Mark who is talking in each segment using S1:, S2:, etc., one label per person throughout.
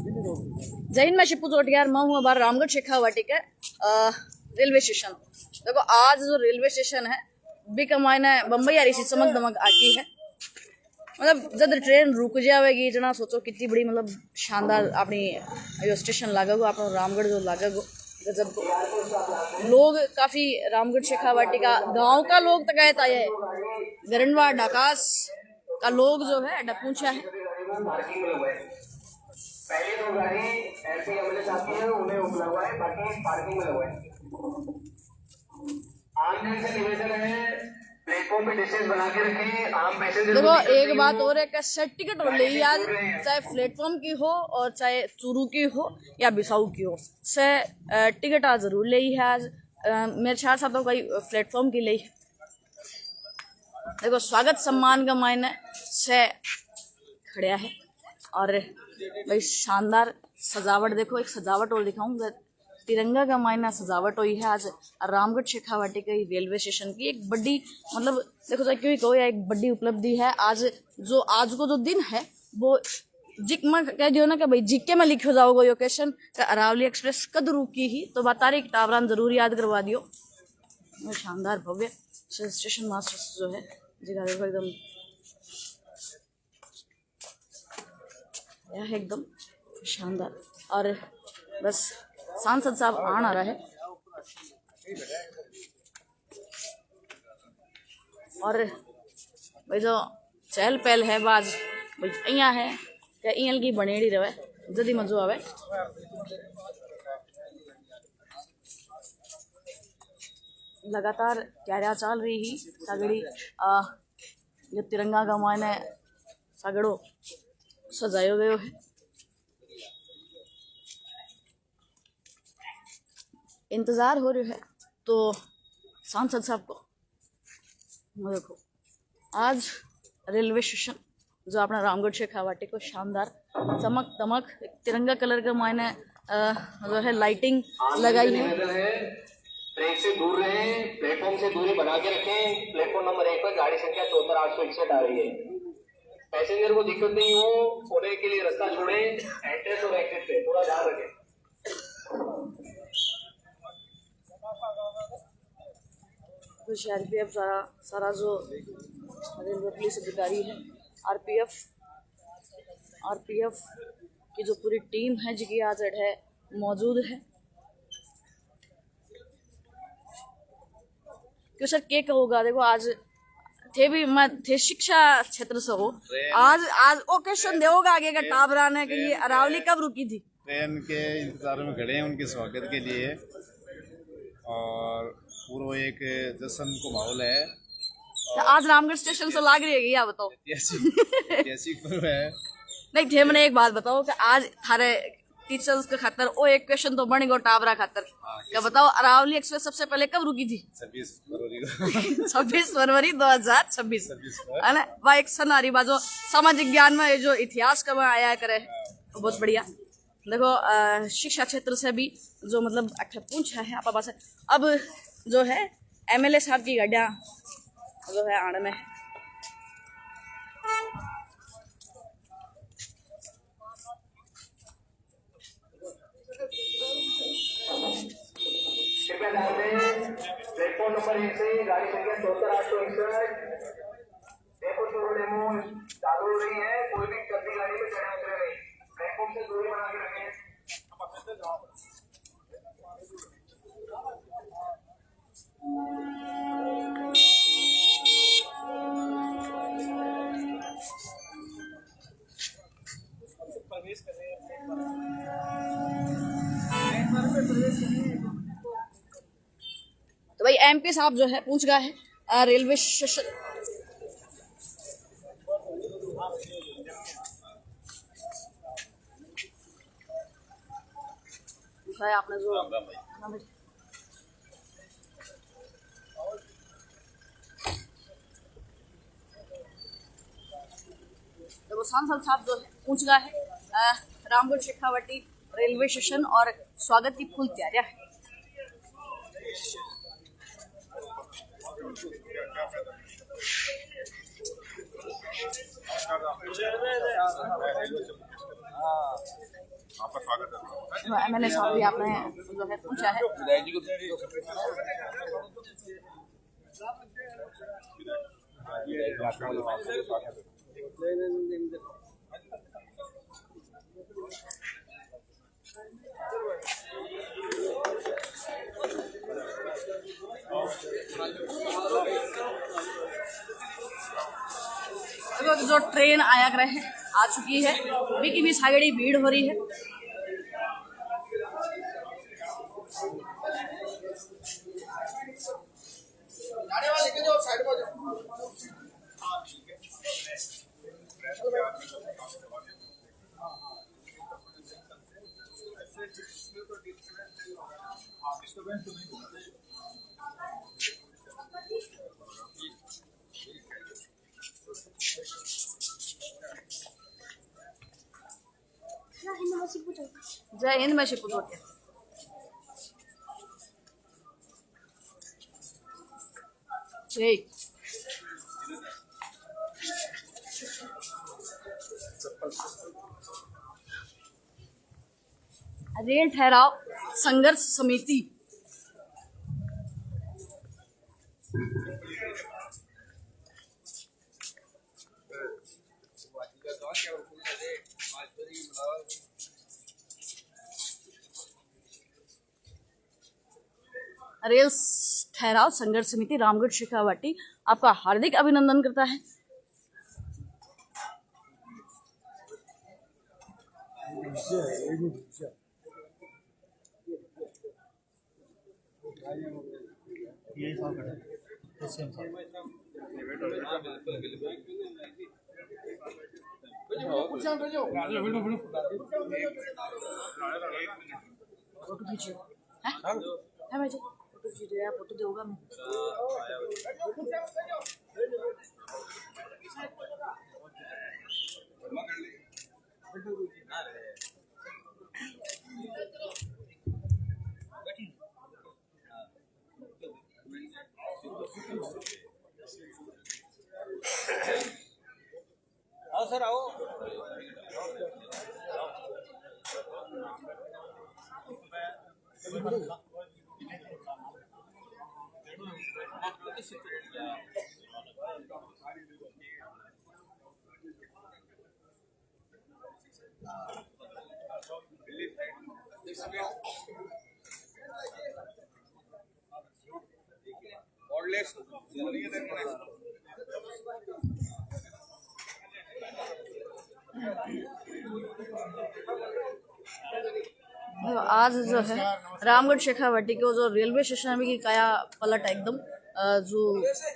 S1: जैन में शिपू चोटियार मैं हूँ बार रामगढ़ शेखावाटी के रेलवे स्टेशन। देखो आज जो रेलवे स्टेशन है बी कमायने बम्बई आ रही सी चमक दमक आकी है। मतलब जब ट्रेन रुक जाएगी जना सोचो कितनी बड़ी मतलब शानदार अपनी जो स्टेशन लागेगो अपना रामगढ़ जो लागेगो गजब को। लोग काफी रामगढ़ शेखावाटी का गांव का लोग तो कहता है गरनवा डाकास का लोग जो है पूछा है।
S2: पहले दो गाड़ी ऐसे एमएलए साहब की है उन्हें लगवाए बाकी पार्किंग में लगवाए। आम जन से निवेदन है प्लेटफॉर्म पे डिशेज बना के रखें आम पैसेंजर।
S1: देखो एक बात और है कि सेट टिकट हो ली आज चाहे प्लेटफॉर्म की हो और चाहे चूरू की हो या बिसाऊ की हो से टिकट आज जरूर ले है। आज मेरे ख्याल से तो कोई प्लेटफॉर्म की ले। देखो स्वागत सम्मान का मायने से खड़ा है और भाई शानदार सजावट। देखो एक सजावट और दिखाऊंगा तिरंगा का मायना सजावट हुई है आज रामगढ़ शेखावाटी के रेलवे स्टेशन की। एक बड़ी मतलब देखो तो क्यों कहो एक बड़ी उपलब्धि है आज। जो आज को जो दिन है वो जिक में कह दियो ना कि भाई जिक्के में लिखो जाओगे यो क्वेश्चन अरावली एक्सप्रेस कद रुकी ही तो बता रही टावरान जरूर याद करवा दियो। शानदार भव्य स्टेशन मास्टर जो है जगह देखो एकदम यह है एकदम शानदार। और बस सांसद साहब आन आ रहा है और भाई जो चहल पहल है बाज भाई यहाँ है क्या ईयल की बनेड़ी रहे जदी मजो आवे। लगातार क्या चल रही ही सगड़ी जो तिरंगा का मायने सगड़ो सजायो गयो है। इंतजार हो रहा है तो सांसद साहब को देखो आज रेलवे स्टेशन जो अपना रामगढ़ शेखावाटी को शानदार चमक दमक तिरंगा कलर का मायने जो है लाइटिंग लगाई है।
S2: ट्रेन से दूर रहें प्लेटफॉर्म से दूरी बना के रखें। प्लेटफॉर्म नंबर 1 पर गाड़ी संख्या 74 आ रही है। पैसेंजर को दिक्कत नहीं हो होने के लिए रास्ता छोड़ें। एंट्रेंस और एग्जिट पे थोड़ा ध्यान रखें।
S1: कुछ आरपीएफ सारा जो रेलवे पुलिस अधिकारी है आरपीएफ की जो पूरी टीम है जिसकी आज है मौजूद है। क्यों सर क्या कहोगा। देखो आज थे भी मैं थे शिक्षा क्षेत्र से हो आज ओकेशन देगा आगे का टाबरा ने कि ये अरावली कब रुकी थी।
S3: ट्रेन के इंतजार में खड़े हैं उनके स्वागत के लिए और पूरा एक जश्न को माहौल है।
S1: तो आज रामगढ़ स्टेशन से लाग रही है क्या बताओ।
S3: है
S1: नहीं थे मैंने एक बात बताओ कि आज थारे टीचर्स के खातर ओ एक क्वेश्चन तो बन गो टाबरा खातर क्या बताओ अरावली एक्सप्रेस सबसे पहले कब रुकी थी। 26 फरवरी 2026 है ना। वह एक सनारी बाजो सामाजिक ज्ञान में जो इतिहास का आया करे बहुत बढ़िया। देखो शिक्षा क्षेत्र से भी जो मतलब पूछा है आप पास अब जो है एमएलए साहब की गाड़ियाँ जो है आने में
S2: प्लेटफॉर्म नंबर 1 से गाड़ी संख्या 74 देखो शुरू डेमो चालू हो रही है। कोई भी चलती गाड़ी में चढ़ा उतरे नहीं। प्लेटफॉर्म से दूरी बना के रखें।
S1: तो भाई एमपी साहब जो है पूछ गया है रेलवे स्टेशन आपने जो तो सांसद साहब जो है पूछ गया है रामगढ़ शेखावाटी रेलवे स्टेशन और स्वागत की फुल तैयारियां है।
S3: आपका स्वागत है।
S1: तो MLA साहब भी आपने जो है पूछा है। अभी जो ट्रेन आया करे है आ चुकी है, अभी की भी सागड़ी भीड़ हो रही है। जय हिंद में शिपू जोड़ जय। रेल ठहराव संघर्ष समिति रेल ठहराव संघर्ष समिति रामगढ़ शेखावाटी आपका हार्दिक अभिनंदन करता है। फोटो खींचिए है भाई जी, फोटो खींचिए, फोटो दोगा मैं।
S4: आओ सर आओ।
S1: आज जो है रामगढ़ शेखावाटी को जो रेलवे स्टेशन में की काया पलट एकदम जो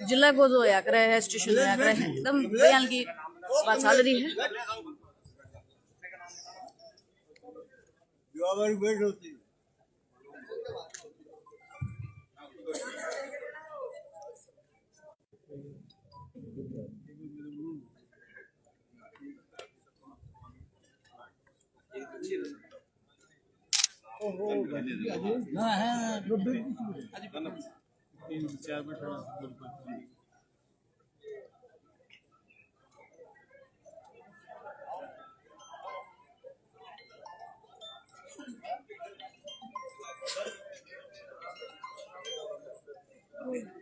S1: जिला को जो याक रहे है स्टेशन में याक रहे हैं एकदम बयान की बात चल रही है।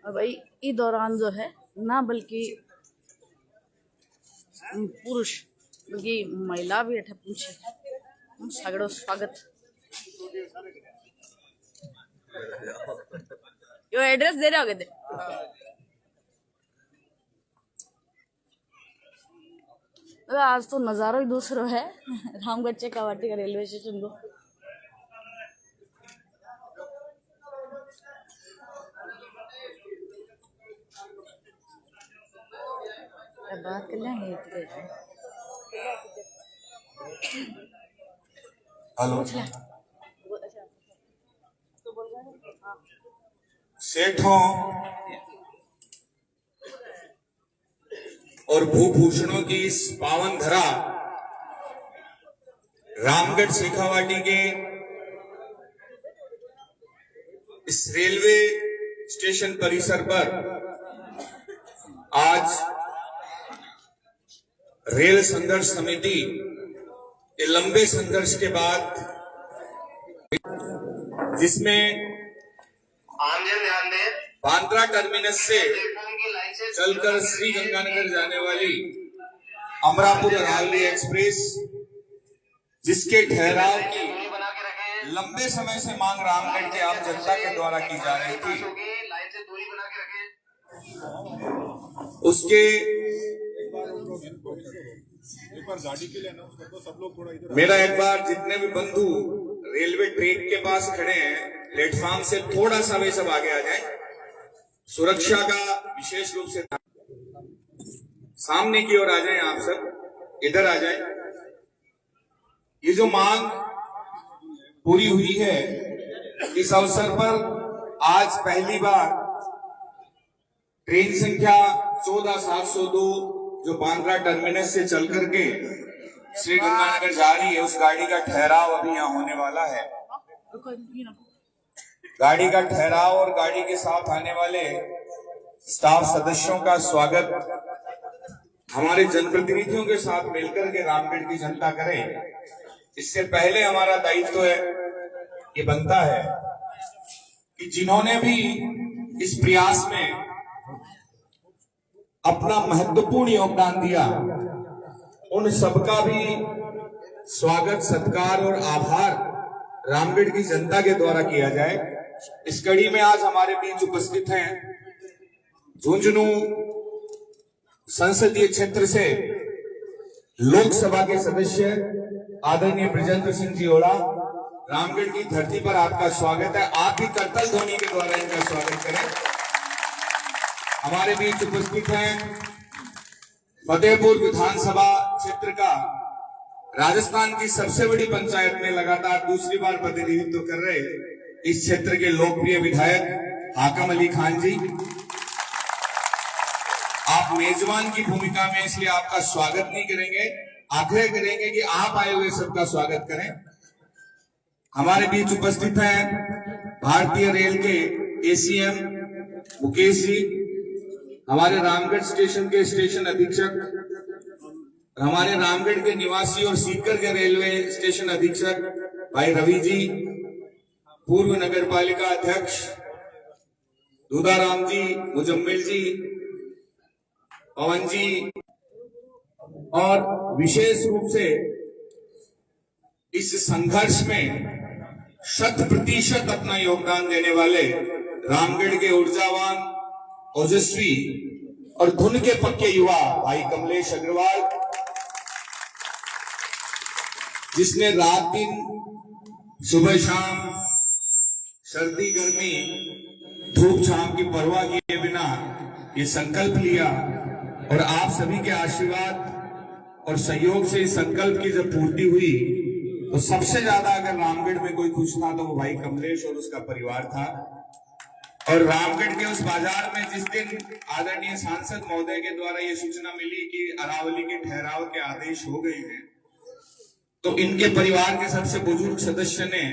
S1: भाई इस दौरान जो है ना बल्कि पुरुष बल्कि महिला भी अठे पूछे सगड़ो स्वागत। यो एड्रेस दे रहे हो दे आज तो नजारा ही दूसरा है रामगढ़ शेखावाटी का रेलवे स्टेशन को। बात कर लेंगे
S5: हेलो सेठों और भूभूषणों की इस पावन धरा रामगढ़ शेखावाटी के इस रेलवे स्टेशन परिसर पर आज रेल संघर्ष समिति ये लंबे संघर्ष के बाद, जिसमें
S2: आमजन ध्यान दें,
S5: बांद्रा टर्मिनस से
S2: प्लेटफॉर्म की लाइन से
S5: चलकर श्री गंगानगर जाने वाली अमरापुर अरावली एक्सप्रेस, जिसके ठहराव की
S2: दूरी बना के रखें।
S5: लंबे समय से मांग रामगढ़ के आम जनता के द्वारा की जा रही थी,
S2: लाइन से दूरी बना के रखें।
S5: उसके मेरा एक बार जितने भी बंधु रेलवे ट्रैक के पास खड़े हैं, प्लेटफॉर्म से थोड़ा सा वे सब आगे आ जाए। सुरक्षा का विशेष रूप से सामने की ओर आ जाएं, आप सब इधर आ जाएं। ये जो मांग पूरी हुई है, इस अवसर पर आज पहली बार ट्रेन संख्या 14702 जो बांद्रा टर्मिनस से चल करके श्री गंगानगर जा रही है, उस गाड़ी का ठहराव अभी यहाँ होने वाला है। गाड़ी का ठहराव और गाड़ी के साथ आने वाले स्टाफ सदस्यों का स्वागत हमारे जनप्रतिनिधियों के साथ मिलकर के रामगढ़ की जनता करे। इससे पहले हमारा दायित्व है, ये बनता है कि जिन्होंने भी इस प्रयास में अपना महत्वपूर्ण योगदान दिया, उन सबका भी स्वागत, सत्कार और आभार रामगढ़ की जनता के द्वारा किया जाए। इस कड़ी में आज हमारे बीच उपस्थित हैं झुंझुनू संसदीय क्षेत्र से लोकसभा के सदस्य आदरणीय बृजेंद्र सिंह जी ओड़ा। रामगढ़ की धरती पर आपका स्वागत है। आप भी करतल ध्वनि के द्वारा इनका स्वागत करें। हमारे बीच उपस्थित हैं फतेहपुर विधानसभा क्षेत्र का, राजस्थान की सबसे बड़ी पंचायत में लगातार दूसरी बार प्रतिनिधित्व कर रहे इस क्षेत्र के लोकप्रिय विधायक हाकम अली खान जी। आप मेजबान की भूमिका में, इसलिए आपका स्वागत नहीं करेंगे, आग्रह करेंगे कि आप आए हुए सबका स्वागत करें। हमारे बीच उपस्थित हैं भारतीय रेल के एसीएम मुकेश जी, हमारे रामगढ़ स्टेशन के स्टेशन अधीक्षक, हमारे रामगढ़ के निवासी और सीकर के रेलवे स्टेशन अधीक्षक भाई रवि जी, पूर्व नगर पालिका अध्यक्ष दूधाराम जी, मुजम्मिल जी, पवन जी, और विशेष रूप से इस संघर्ष में 100% अपना योगदान देने वाले रामगढ़ के ऊर्जावान, ओजस्वी और धुन के पक्के युवा भाई कमलेश अग्रवाल, जिसने रात दिन, सुबह शाम, सर्दी गर्मी, धूप छांव की परवाह किए बिना ये संकल्प लिया, और आप सभी के आशीर्वाद और सहयोग से इस संकल्प की जब पूर्ति हुई, तो सबसे ज्यादा अगर रामगढ़ में कोई खुश था तो वो भाई कमलेश और उसका परिवार था। और रामगढ़ के उस बाजार में जिस दिन आदरणीय सांसद महोदय के द्वारा ये सूचना मिली कि अरावली के ठहराव के आदेश हो गए हैं, तो इनके परिवार के सबसे बुजुर्ग सदस्य ने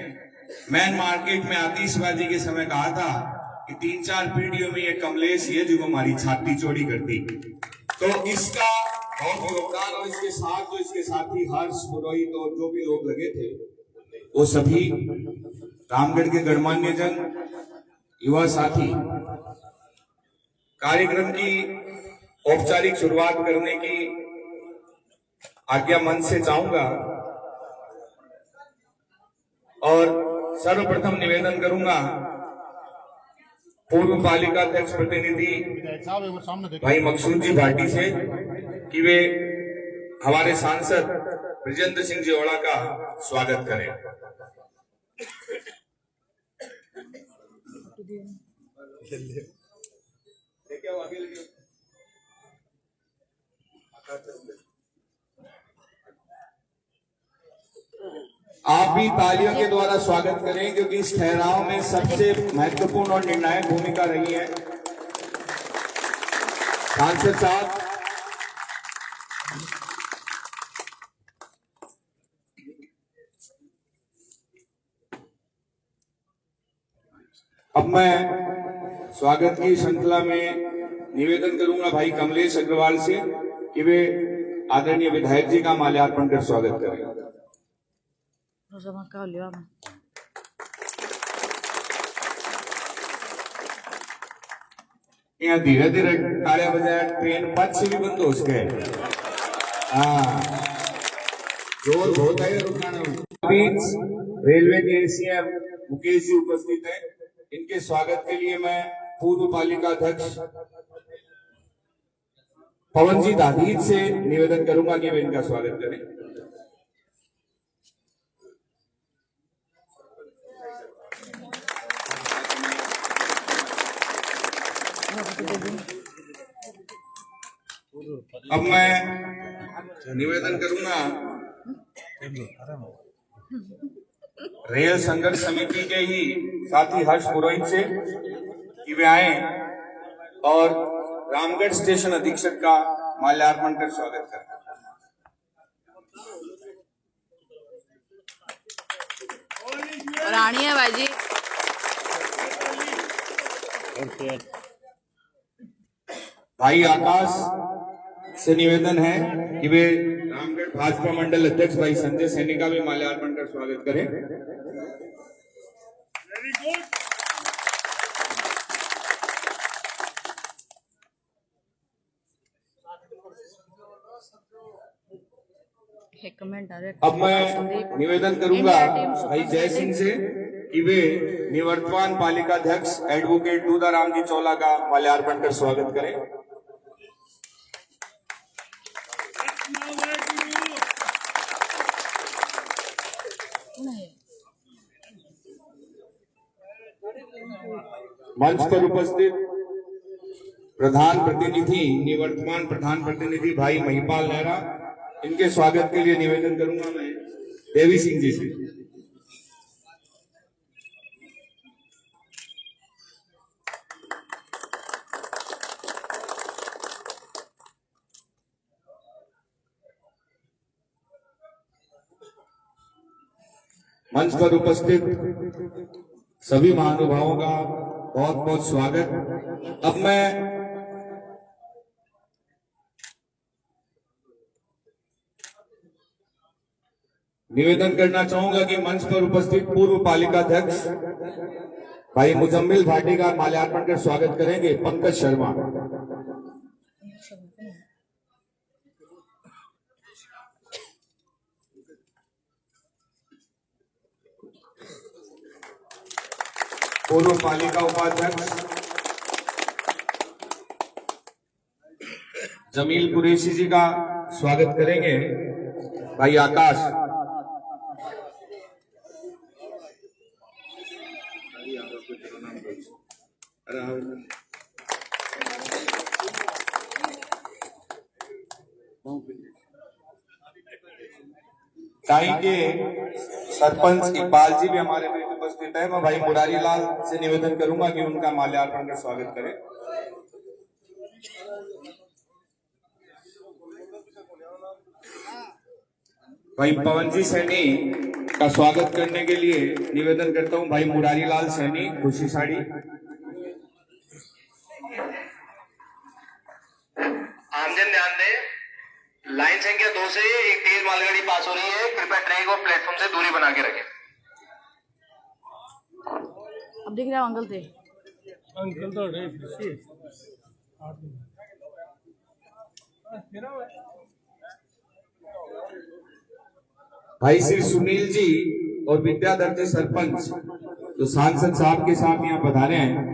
S5: मैन मार्केट में आतिशबाजी के समय कहा था कि 3-4 पीढ़ियों में ये कमलेश ये जो हमारी छाती चौड़ी करती। तो इसका बहुत योगदान, और इसके साथ जो इसके साथी हर्ष, पुरोहित और जो भी लोग लगे थे, वो सभी रामगढ़ के गणमान्य जन, युवा साथी। कार्यक्रम की औपचारिक शुरुआत करने की आज्ञा मंच से चाहूंगा और सर्वप्रथम निवेदन करूंगा पूर्व पालिका अध्यक्ष प्रतिनिधि भाई मकसूद जी भाटी से कि वे हमारे सांसद बृजेंद्र सिंह जी ओड़ा का स्वागत करें। आप भी तालियों के द्वारा स्वागत करें, क्योंकि इस ठहराव में सबसे महत्वपूर्ण और निर्णायक भूमिका रही है। सांसद साहब, अब मैं स्वागत की श्रृंखला में निवेदन करूंगा भाई कमलेश अग्रवाल से कि वे आदरणीय विधायक जी का माल्यार्पण कर स्वागत करें।
S1: जमा कर लिया मैं।
S5: यहाँ धीरे धीरे तालियां बजाया, ट्रेन पथ से भी बंद हो सके। हाँ, जोर बहुत है रुकाना। रेलवे के सीएम मुकेश जी उपस्थित हैं। इनके स्वागत के लिए मैं पूर्व पालिका अध्यक्ष पवन जी दादीज से निवेदन करूंगा कि वे इनका स्वागत करें। अब मैं निवेदन करूंगा रेल संघर्ष समिति के ही साथी हर्ष पुरोहित से कि वे आए और रामगढ़ स्टेशन अधीक्षक का माल्यार्पण कर स्वागत करें।
S1: रानी है भाई जी।
S5: भाई आकाश से निवेदन है कि वे रामगढ़ भाजपा मंडल अध्यक्ष भाई संजय सैनी का भी माल्यार्पण कर स्वागत करें।
S1: एक कमेंट आ रहा है।
S5: अब मैं निवेदन करूंगा भाई जय सिंह से कि वे निवर्तमान पालिका अध्यक्ष एडवोकेट दूधाराम जी चौला का माल्यार्पण कर स्वागत करें। मंच पर उपस्थित प्रधान प्रतिनिधि, निवर्तमान प्रधान प्रतिनिधि भाई महिपाल नेहरा, इनके स्वागत के लिए निवेदन करूंगा मैं देवी सिंह जी से। मंच पर उपस्थित सभी महानुभावों का बहुत बहुत स्वागत। अब मैं निवेदन करना चाहूंगा कि मंच पर उपस्थित पूर्व पालिका अध्यक्ष भाई मुजम्मिल भाटी का माल्यार्पण कर स्वागत करेंगे पंकज शर्मा। पूर्व पालिका उपाध्यक्ष जमील कुरैशी जी का स्वागत करेंगे भाई आकाश। टाई के सरपंच इकबाल जी भी हमारे बीच उपस्थित है। मैं भाई मुरारी लाल से निवेदन करूंगा कि उनका माल्यार्पण कर स्वागत करें। भाई पवन जी सैनी का स्वागत करने के लिए निवेदन करता हूं भाई मुरारी लाल सैनी, खुशी साड़ी।
S2: आमजन ध्यान दें, लाइन संख्या 2 से एक तेज मालगाड़ी पास हो रही है। कृपया ट्रैक और प्लेटफॉर्म से दूरी बना के रखें।
S1: अब दिख रहा है अंकल थे।
S4: अंकल तो
S5: भाई श्री सुनील जी और विद्याधर जी सरपंच जो सांसद साहब के साथ यहाँ पधारे हैं,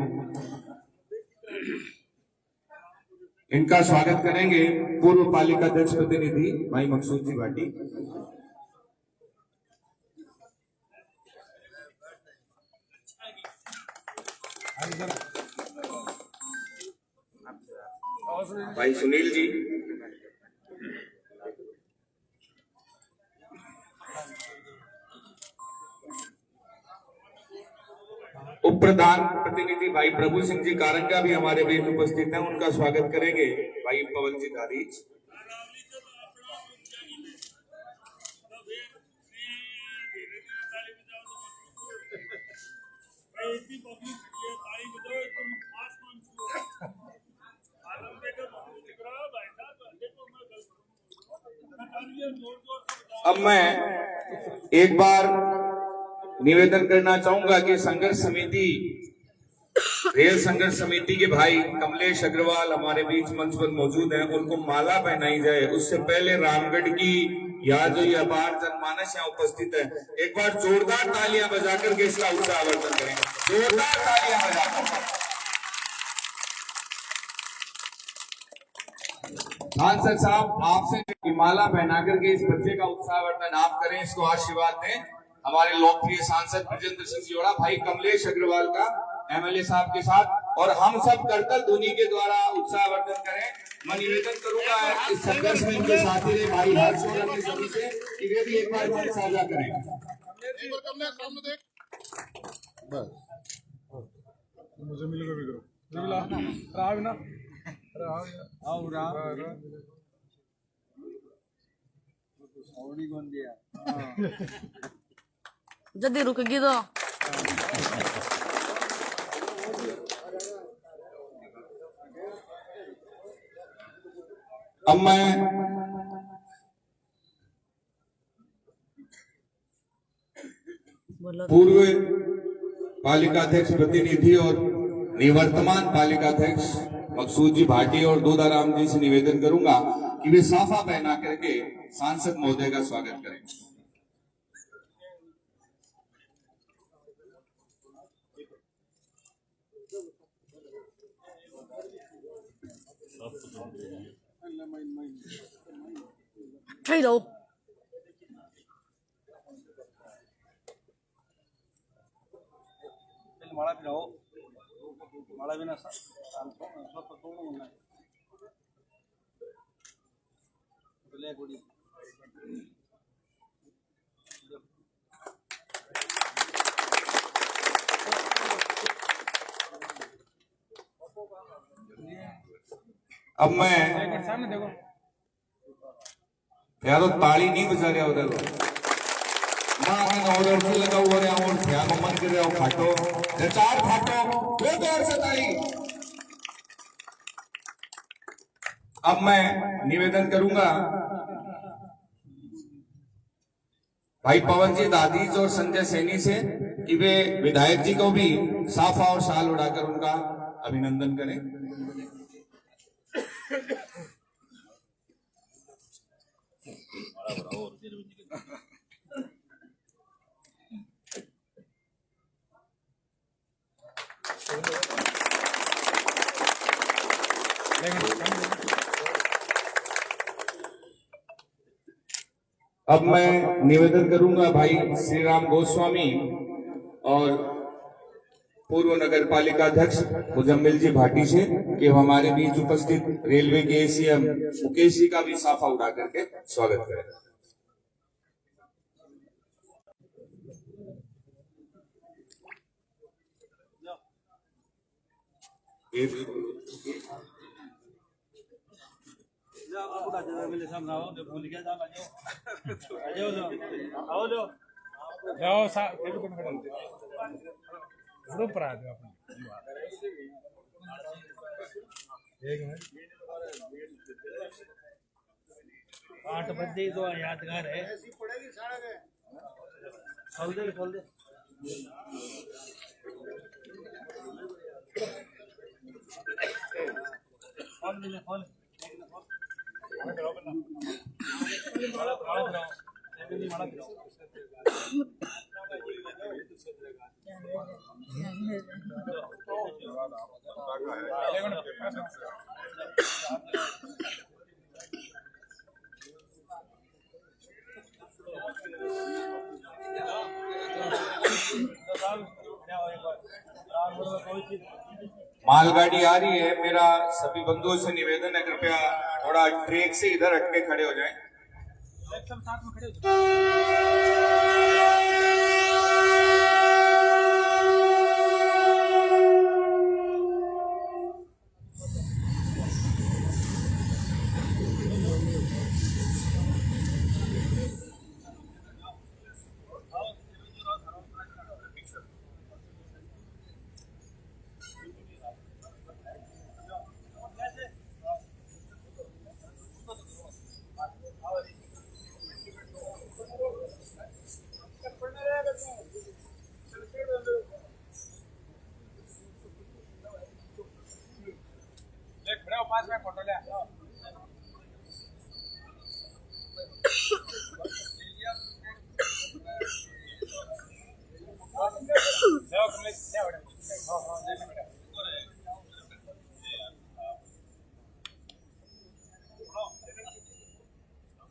S5: इनका स्वागत करेंगे पूर्व पालिका अध्यक्ष प्रतिनिधि भाई मकसूद जी भाटी। भाई सुनील जी, उप प्रधान प्रतिनिधि भाई प्रभु सिंह जी कारंगा भी हमारे बीच उपस्थित हैं। उनका स्वागत करेंगे भाई पवन जी दादीज। अब मैं एक बार निवेदन करना चाहूंगा कि संघर्ष समिति, रेल संघर्ष समिति के भाई कमलेश अग्रवाल हमारे बीच मंच पर मौजूद हैं, उनको माला पहनाई जाए। उससे पहले रामगढ़ की यहाँ जो ये अपार जनमानस यहाँ उपस्थित है, एक बार जोरदार तालियां बजाकर के इसका उत्साहवर्धन करें, जोरदार तालियां बजाकर। सांसद साहब, आपसे माला पहना करके इस बच्चे का उत्साहवर्धन आप करें, इसको आशीर्वाद दें। हमारे लोकप्रिय सांसद ब्रजेंद्र सिंह जोड़ा भाई कमलेश अग्रवाल का एमएलए साहब के साथ, और हम सब करतल ध्वनि के द्वारा उत्साहवर्धन करें। मैं निवेदन करूंगा इस संघर्ष में इनके साथी रहे भाई हर्ष और अपने सभी से कि वे भी एक बार मंच साझा करें।
S4: मुझे मिलेगा भी करो, मिला राव ना राव राव सौड़ी कौन दिया
S1: जल्दी रुकेगी तो
S5: अब मैं पूर्व पालिकाध्यक्ष प्रतिनिधि और निवर्तमान पालिकाध्यक्ष मकसूद जी भाटी और दूधाराम जी से निवेदन करूंगा कि वे साफा पहना करके सांसद महोदय का स्वागत करें।
S1: ठहर जाओ।
S4: माला भी रहो, माला भी ना सब तो नहीं बोले कोड़ी
S5: अब मैं
S4: सामने देखो
S5: यार ताली नहीं बजा रहा उधर, उधर से लगा हुआ रहा और ध्यान मन कर रहा हो, फाटो चार फाटो दो दौर से ताली। अब मैं निवेदन करूंगा भाई पवन जी दादीज और संजय सैनी से कि वे विधायक जी को भी साफा और शाल उड़ाकर उनका अभिनंदन करें। अब मैं निवेदन करूंगा भाई श्री राम गोस्वामी और पूर्व नगर पालिका अध्यक्ष मुजम्मिल जी भाटी से कि हमारे बीच उपस्थित रेलवे के एसीएम मुकेश जी का भी साफा उड़ा करके स्वागत करें।
S4: ग्रुप पर आ जाओ अपना 1 मिनट 8 बजे तो यादगार है। खोल दे खोल
S5: मालगाड़ी आ रही है। मेरा सभी बंधुओं से निवेदन है कृपया थोड़ा ट्रैक से इधर हट के खड़े हो जाएं।
S4: साथ में खड़े हो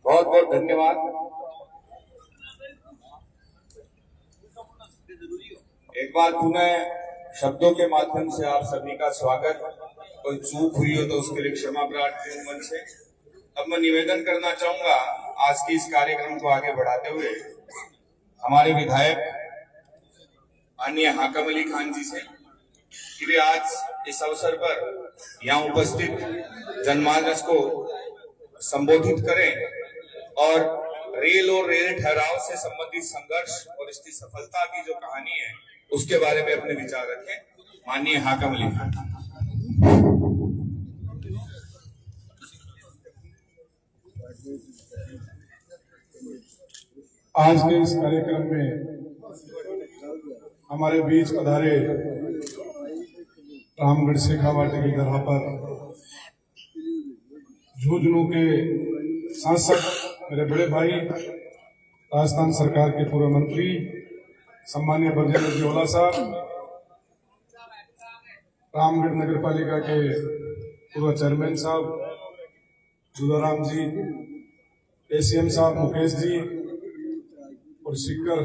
S5: बहुत बहुत धन्यवाद। एक बार पुनः शब्दों के माध्यम से आप सभी का स्वागत। कोई चूक हुई हो तो उसके लिए क्षमा प्रार्थी हूं मन से। अब मैं निवेदन करना चाहूंगा आज की इस कार्यक्रम को आगे बढ़ाते हुए हमारे विधायक माननीय हाकम अली खान जी से कि वे आज इस अवसर पर यहाँ उपस्थित जनमानस को संबोधित करें और रेल और रेल ठहराव से संबंधित संघर्ष और इसकी सफलता की जो कहानी है उसके बारे में अपने विचार रखें। माननीय हाकम अली खान।
S4: आज के इस कार्यक्रम में हमारे बीच पधारे रामगढ़ शेखावाटी की धरा पर झुंझुनू के सांसद मेरे बड़े भाई, राजस्थान सरकार के पूर्व मंत्री सम्मानीय ब्रजेंद्र जी ओला साहब, रामगढ़ नगर पालिका के पूर्व चेयरमैन साहब दुदाराम जी, एसीएम साहब मुकेश जी और सीकर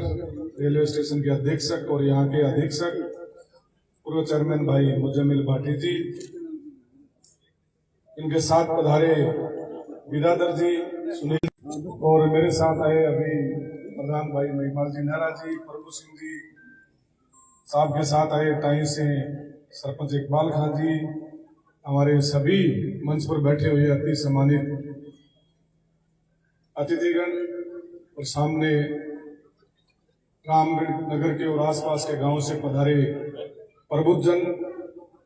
S4: रेलवे स्टेशन के अधीक्षक और यहाँ के अधीक्षक पूर्व चेयरमैन भाई मुजम्मिल भाटी जी, इनके साथ पधारे विदाधर जी, सुनील और मेरे साथ आए अभी प्रधान भाई महिपाल जी नेहरा जी, प्रभु सिंह जी साहब के साथ आए टाई से सरपंच इकबाल खान जी, हमारे सभी मंच पर बैठे हुए अति सम्मानित अतिथिगण और सामने रामगढ़ नगर के और आसपास के गांव से पधारे प्रबुद्धजन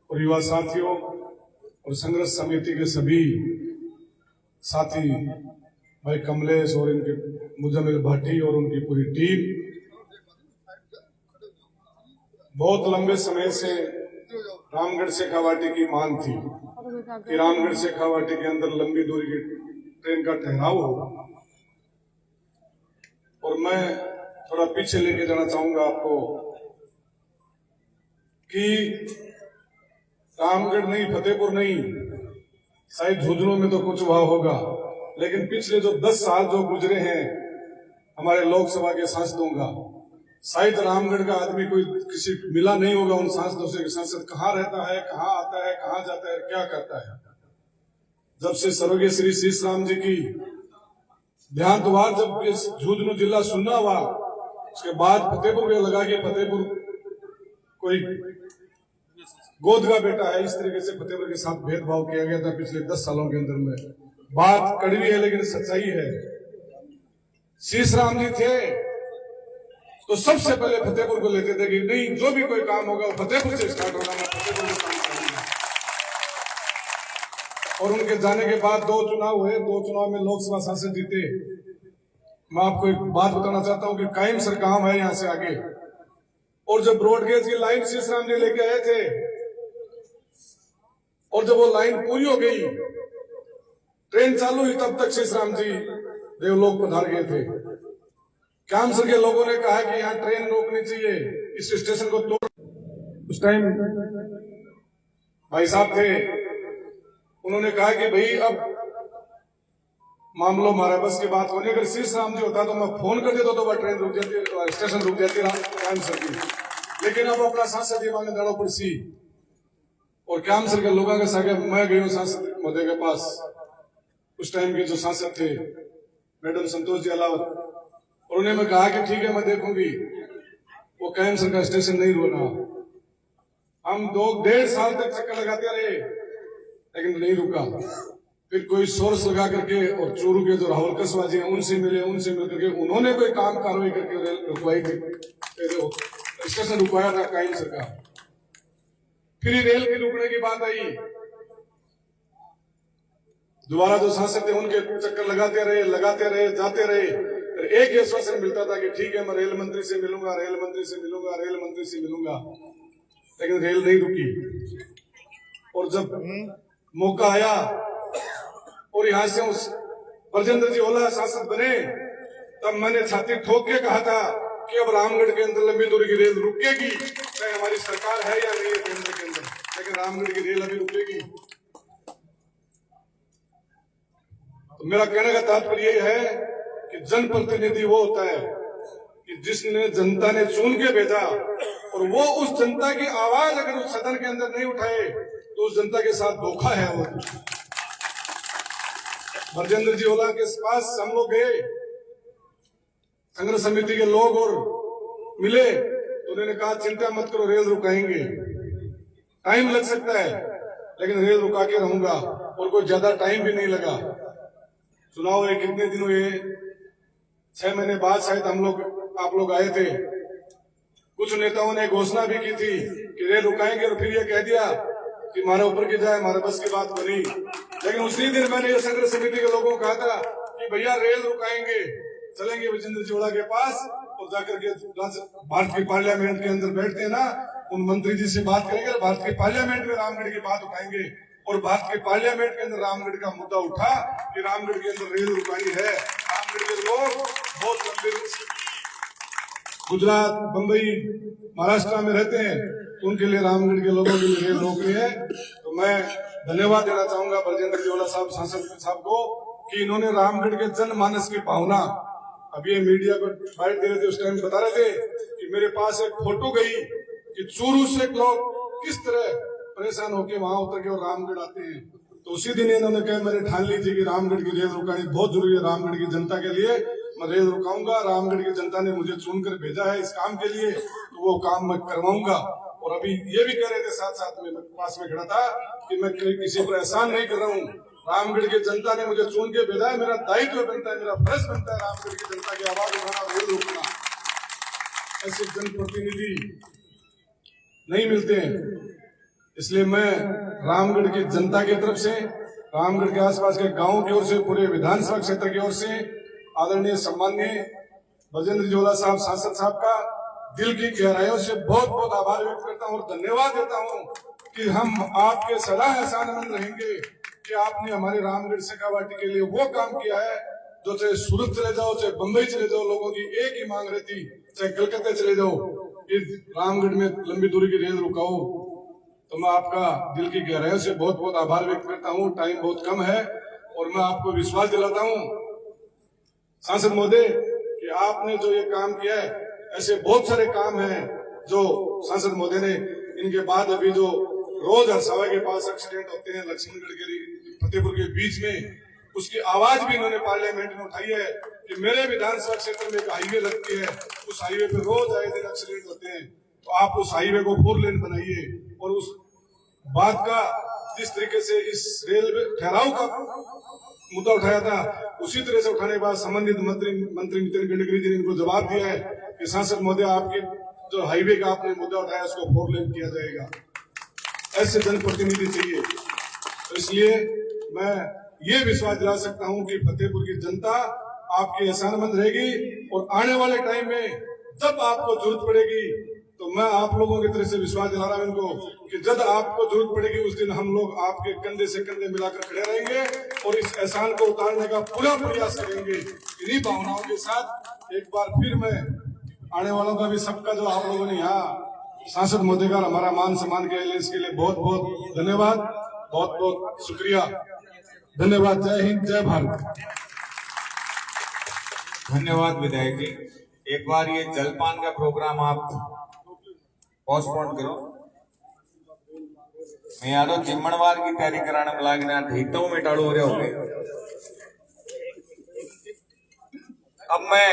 S4: और युवा साथियों और संघर्ष समिति के सभी साथी भाई कमलेश और इनके मुजम्मिल भाटी और उनकी पूरी टीम। बहुत लंबे समय से रामगढ़ शेखावाटी की मांग थी कि रामगढ़ शेखावाटी के अंदर लंबी दूरी की ट्रेन का ठहराव होगा और मैं थोड़ा पीछे लेके जाना चाहूंगा आपको कि रामगढ़ नहीं, फतेहपुर नहीं, शायद झुंझुनू में तो कुछ हुआ होगा, लेकिन पिछले जो 10 साल जो गुजरे हैं हमारे लोकसभा के सांसदों का, शायद रामगढ़ का आदमी कोई किसी मिला नहीं होगा उन सांसदों से कि सांसद कहाँ रहता है, कहाँ आता है, कहाँ जाता है, क्या करता है। जब से स्वर्गीय श्री शीश राम जी की देहांत हुआ, जब झुंझुनू जिला सुनना हुआ, उसके बाद फतेहपुर में लगा कि फतेहपुर कोई गोद का बेटा है, इस तरीके से फतेहपुर के साथ भेदभाव किया गया था पिछले 10 सालों के अंदर में। बात कड़वी है लेकिन सच्चाई है। शीश राम जी थे तो सबसे पहले फतेहपुर को लेते थे कि नहीं, जो भी कोई काम होगा वो फतेहपुर से स्टार्ट होगा, मैं फतेहपुर में काम करूंगा। और उनके जाने के बाद 2 चुनाव हुए, 2 चुनाव में लोकसभा सांसद जीते। मैं आपको एक बात बताना चाहता हूं कि कायम सर काम है यहां से आगे। और जब ब्रॉडगेज की लाइन शीश राम जी लेके आए थे और जब वो लाइन पूरी हो गई, ट्रेन चालू हुई, तब तक शीश राम जी देवलोक पधार गए थे। कैंसर के लोगों ने कहा कि यहाँ ट्रेन रोकनी चाहिए, इस स्टेशन को तोड़। उस टाइम भाई साहब थे, उन्होंने कहा कि भाई अब मामलो हमारा बस की बात होनी, अगर शीश राम जी होता तो मैं फोन कर देता तो वह ट्रेन रुक जाती, स्टेशन रुक जाती कैंसर की। लेकिन अब अपना सांसद ये मांगे दड़ो पड़सी और कैंसर के लोगों के साथ मैं गई हूँ सांसद महोदय के पास। उस टाइम के जो सांसद थे मैडम संतोष जी अलावत, और उन्हें मैं कहा कि ठीक है मैं देखूंगी, वो कैंसर का स्टेशन नहीं रुका। हम 2-1.5 साल तक चक्कर लगाते रहे लेकिन नहीं रुका। फिर कोई सोर्स लगा करके और चूरू के जो राहुल कसवाजी हैं उनसे मिले, उनसे मिल करके उन्होंने कोई काम कार्रवाई करके रेल रुकवाई थी, स्टेशन रुकवाया था कैंसर का। फिर रेल के रुकने की बात आई, दोबारा जो सांसद थे उनके चक्कर लगाते रहे, जाते रहे। एक ही आश्वासन मिलता था कि ठीक है मैं रेल मंत्री से मिलूंगा, रेल मंत्री से मिलूंगा, रेल मंत्री से मिलूंगा, लेकिन रेल नहीं रुकी। और जब मौका आया और यहां से उस ब्रजेंद्र जी ओला सांसद बने, तब मैंने छाती ठोक के कहा था कि अब रामगढ़ के अंदर लंबी दूरी की रेल रुकेगी। चाहे हमारी सरकार है या नहीं है केंद्र के अंदर, लेकिन रामगढ़ की रेल अभी रुकेगी। तो मेरा कहने का तात्पर्य यह है कि जनप्रतिनिधि वो होता है कि जिसने जनता ने चुन के भेजा, और वो उस जनता की आवाज अगर उस सदन के अंदर नहीं उठाए तो उस जनता के साथ धोखा है। वो ब्रजेंद्र जी ओला के पास हम लोग गए, संघर्ष समिति के लोग, और मिले तो उन्होंने कहा चिंता मत करो, रेल रुकाएंगे, टाइम लग सकता है लेकिन रेल रुका के रहूंगा। और कोई ज्यादा टाइम भी नहीं लगा। चुनाव है कितने दिन हुए, 6 महीने बाद शायद आप लोग आए थे। कुछ नेताओं ने घोषणा भी की थी कि रेल रुकाएंगे, और फिर ये कह दिया कि हमारे ऊपर की जाए, हमारे बस की बात बनी। लेकिन उसी दिन मैंने ये संघर्ष समिति के लोगों को कहा था कि भैया रेल रुकाएंगे, चलेंगे ब्रजेंद्र जी ओला के पास और जाकर के भारत की पार्लियामेंट के अंदर बैठते हैं ना, उन मंत्री जी से बात करेंगे, भारत की पार्लियामेंट में रामगढ़ की बात उठाएंगे। और भारत के पार्लियामेंट के अंदर रामगढ़ का मुद्दा उठा कि रामगढ़ के अंदर रेल रुकानी है। रामगढ़ के लोग बहुत लंबे गुजरात, बंबई, महाराष्ट्र में रहते हैं, तो उनके लिए रामगढ़ के लोगों के लिए रेल रोक रही है। तो मैं धन्यवाद देना चाहूंगा ब्रजेंद्र जी ओला साहब, सांसद साहब को, कि इन्होंने रामगढ़ के जनमानस की भावना, अभी ये मीडिया को बाइट दे रहे थे, उस टाइम बता रहे थे कि मेरे पास एक फोटो गई कि चूरू से लोग किस तरह परेशान होकर वहां उतर के और रामगढ़ आते हैं। तो उसी दिन इन्होंने कहा, मैंने ठान ली थी कि रामगढ़ की रेल रुकानी बहुत जरूरी है रामगढ़ की जनता के लिए, मैं रेल रुकाऊंगा। रामगढ़ की जनता ने मुझे चुनकर भेजा है इस काम के लिए, तो वो काम मैं करवाऊंगा। और अभी ये भी कह रहे थे साथ साथ में, पास में खड़ा था, कि मैं किसी पर एहसान नहीं कर रहा हूँ, रामगढ़ की जनता ने मुझे चुन के भेजा है, मेरा दायित्व बनता है, मेरा फर्ज बनता है रामगढ़ की जनता की आवाज उठाना, रेल रोकना। ऐसे जनप्रतिनिधि नहीं मिलते हैं। इसलिए मैं रामगढ़ की जनता की तरफ से, रामगढ़ के आसपास के गांवों की ओर से, पूरे विधानसभा क्षेत्र की ओर से आदरणीय सम्माननीय ब्रजेंद्र जी ओला साहब, सांसद साहब का दिल की गहराइयों से बहुत बहुत आभार व्यक्त करता हूं और धन्यवाद देता हूं कि हम आपके सदा एहसानमंद रहेंगे कि आपने हमारे रामगढ़ शेखावाटी के लिए वो काम किया है जो चाहे सूरत चले जाओ, चाहे बंबई चले जाओ, लोगों की एक ही मांग रहती, चाहे कलकत्ता चले जाओ, इस रामगढ़ में लंबी दूरी की रेल रुकाओ। तो मैं आपका दिल की गहराइयों से बहुत बहुत आभार व्यक्त करता हूं। टाइम बहुत कम है और मैं आपको विश्वास दिलाता हूं सांसद महोदय कि आपने जो ये काम किया है, ऐसे बहुत सारे काम हैं जो सांसद महोदय ने, इनके बाद अभी जो रोज हरसावा के पास एक्सीडेंट होते हैं लक्ष्मणगढ़ के फतेहपुर के बीच में, उसकी आवाज भी इन्होंने पार्लियामेंट में उठाई है कि मेरे विधानसभा क्षेत्र में एक हाईवे लगती है, उस हाईवे पे रोज आए दिन एक्सीडेंट होते हैं, तो आप उस हाईवे को 4 लेन बनाइए। और उस बात का जिस तरीके से इस रेलवे ठहराव का मुद्दा उठाया था, उसी तरह से उठाने के बाद संबंधित मंत्री नितिन गडकरी जी ने इनको जवाब दिया है कि सांसद महोदय आपके जो हाईवे का आपने मुद्दा उठाया उसको 4 लेन किया जाएगा। ऐसे जनप्रतिनिधि चाहिए। तो इसलिए मैं ये विश्वास दिला सकता हूं कि फतेहपुर की जनता आपकी एहसानमंद रहेगी और आने वाले टाइम में जब आपको जरूरत पड़ेगी, तो मैं आप लोगों की तरफ से विश्वास दिला रहा हूं इनको कि जब आपको जरूरत पड़ेगी उस दिन हम लोग आपके कंधे से कंधे मिलाकर खड़े रहेंगे और इस एहसान को उतारने का पूरा प्रयास करेंगे। इन्हीं भावनाओं के साथ एक बार फिर मैं आने वालों का भी, सबका जो आप लोगों ने यहाँ सांसद महोदय का हमारा मान सम्मान किया, इसके लिए बहुत बहुत धन्यवाद, बहुत बहुत शुक्रिया। धन्यवाद। जय हिंद, जय भारत।
S5: धन्यवाद विधायक जी। एक बार ये जलपान का प्रोग्राम आप पोस्टपोन करो। मैं यादो चिमणवार की तैयारी कराने में लागना ढीटों में टाड़ू हो रहे होंगे। अब मैं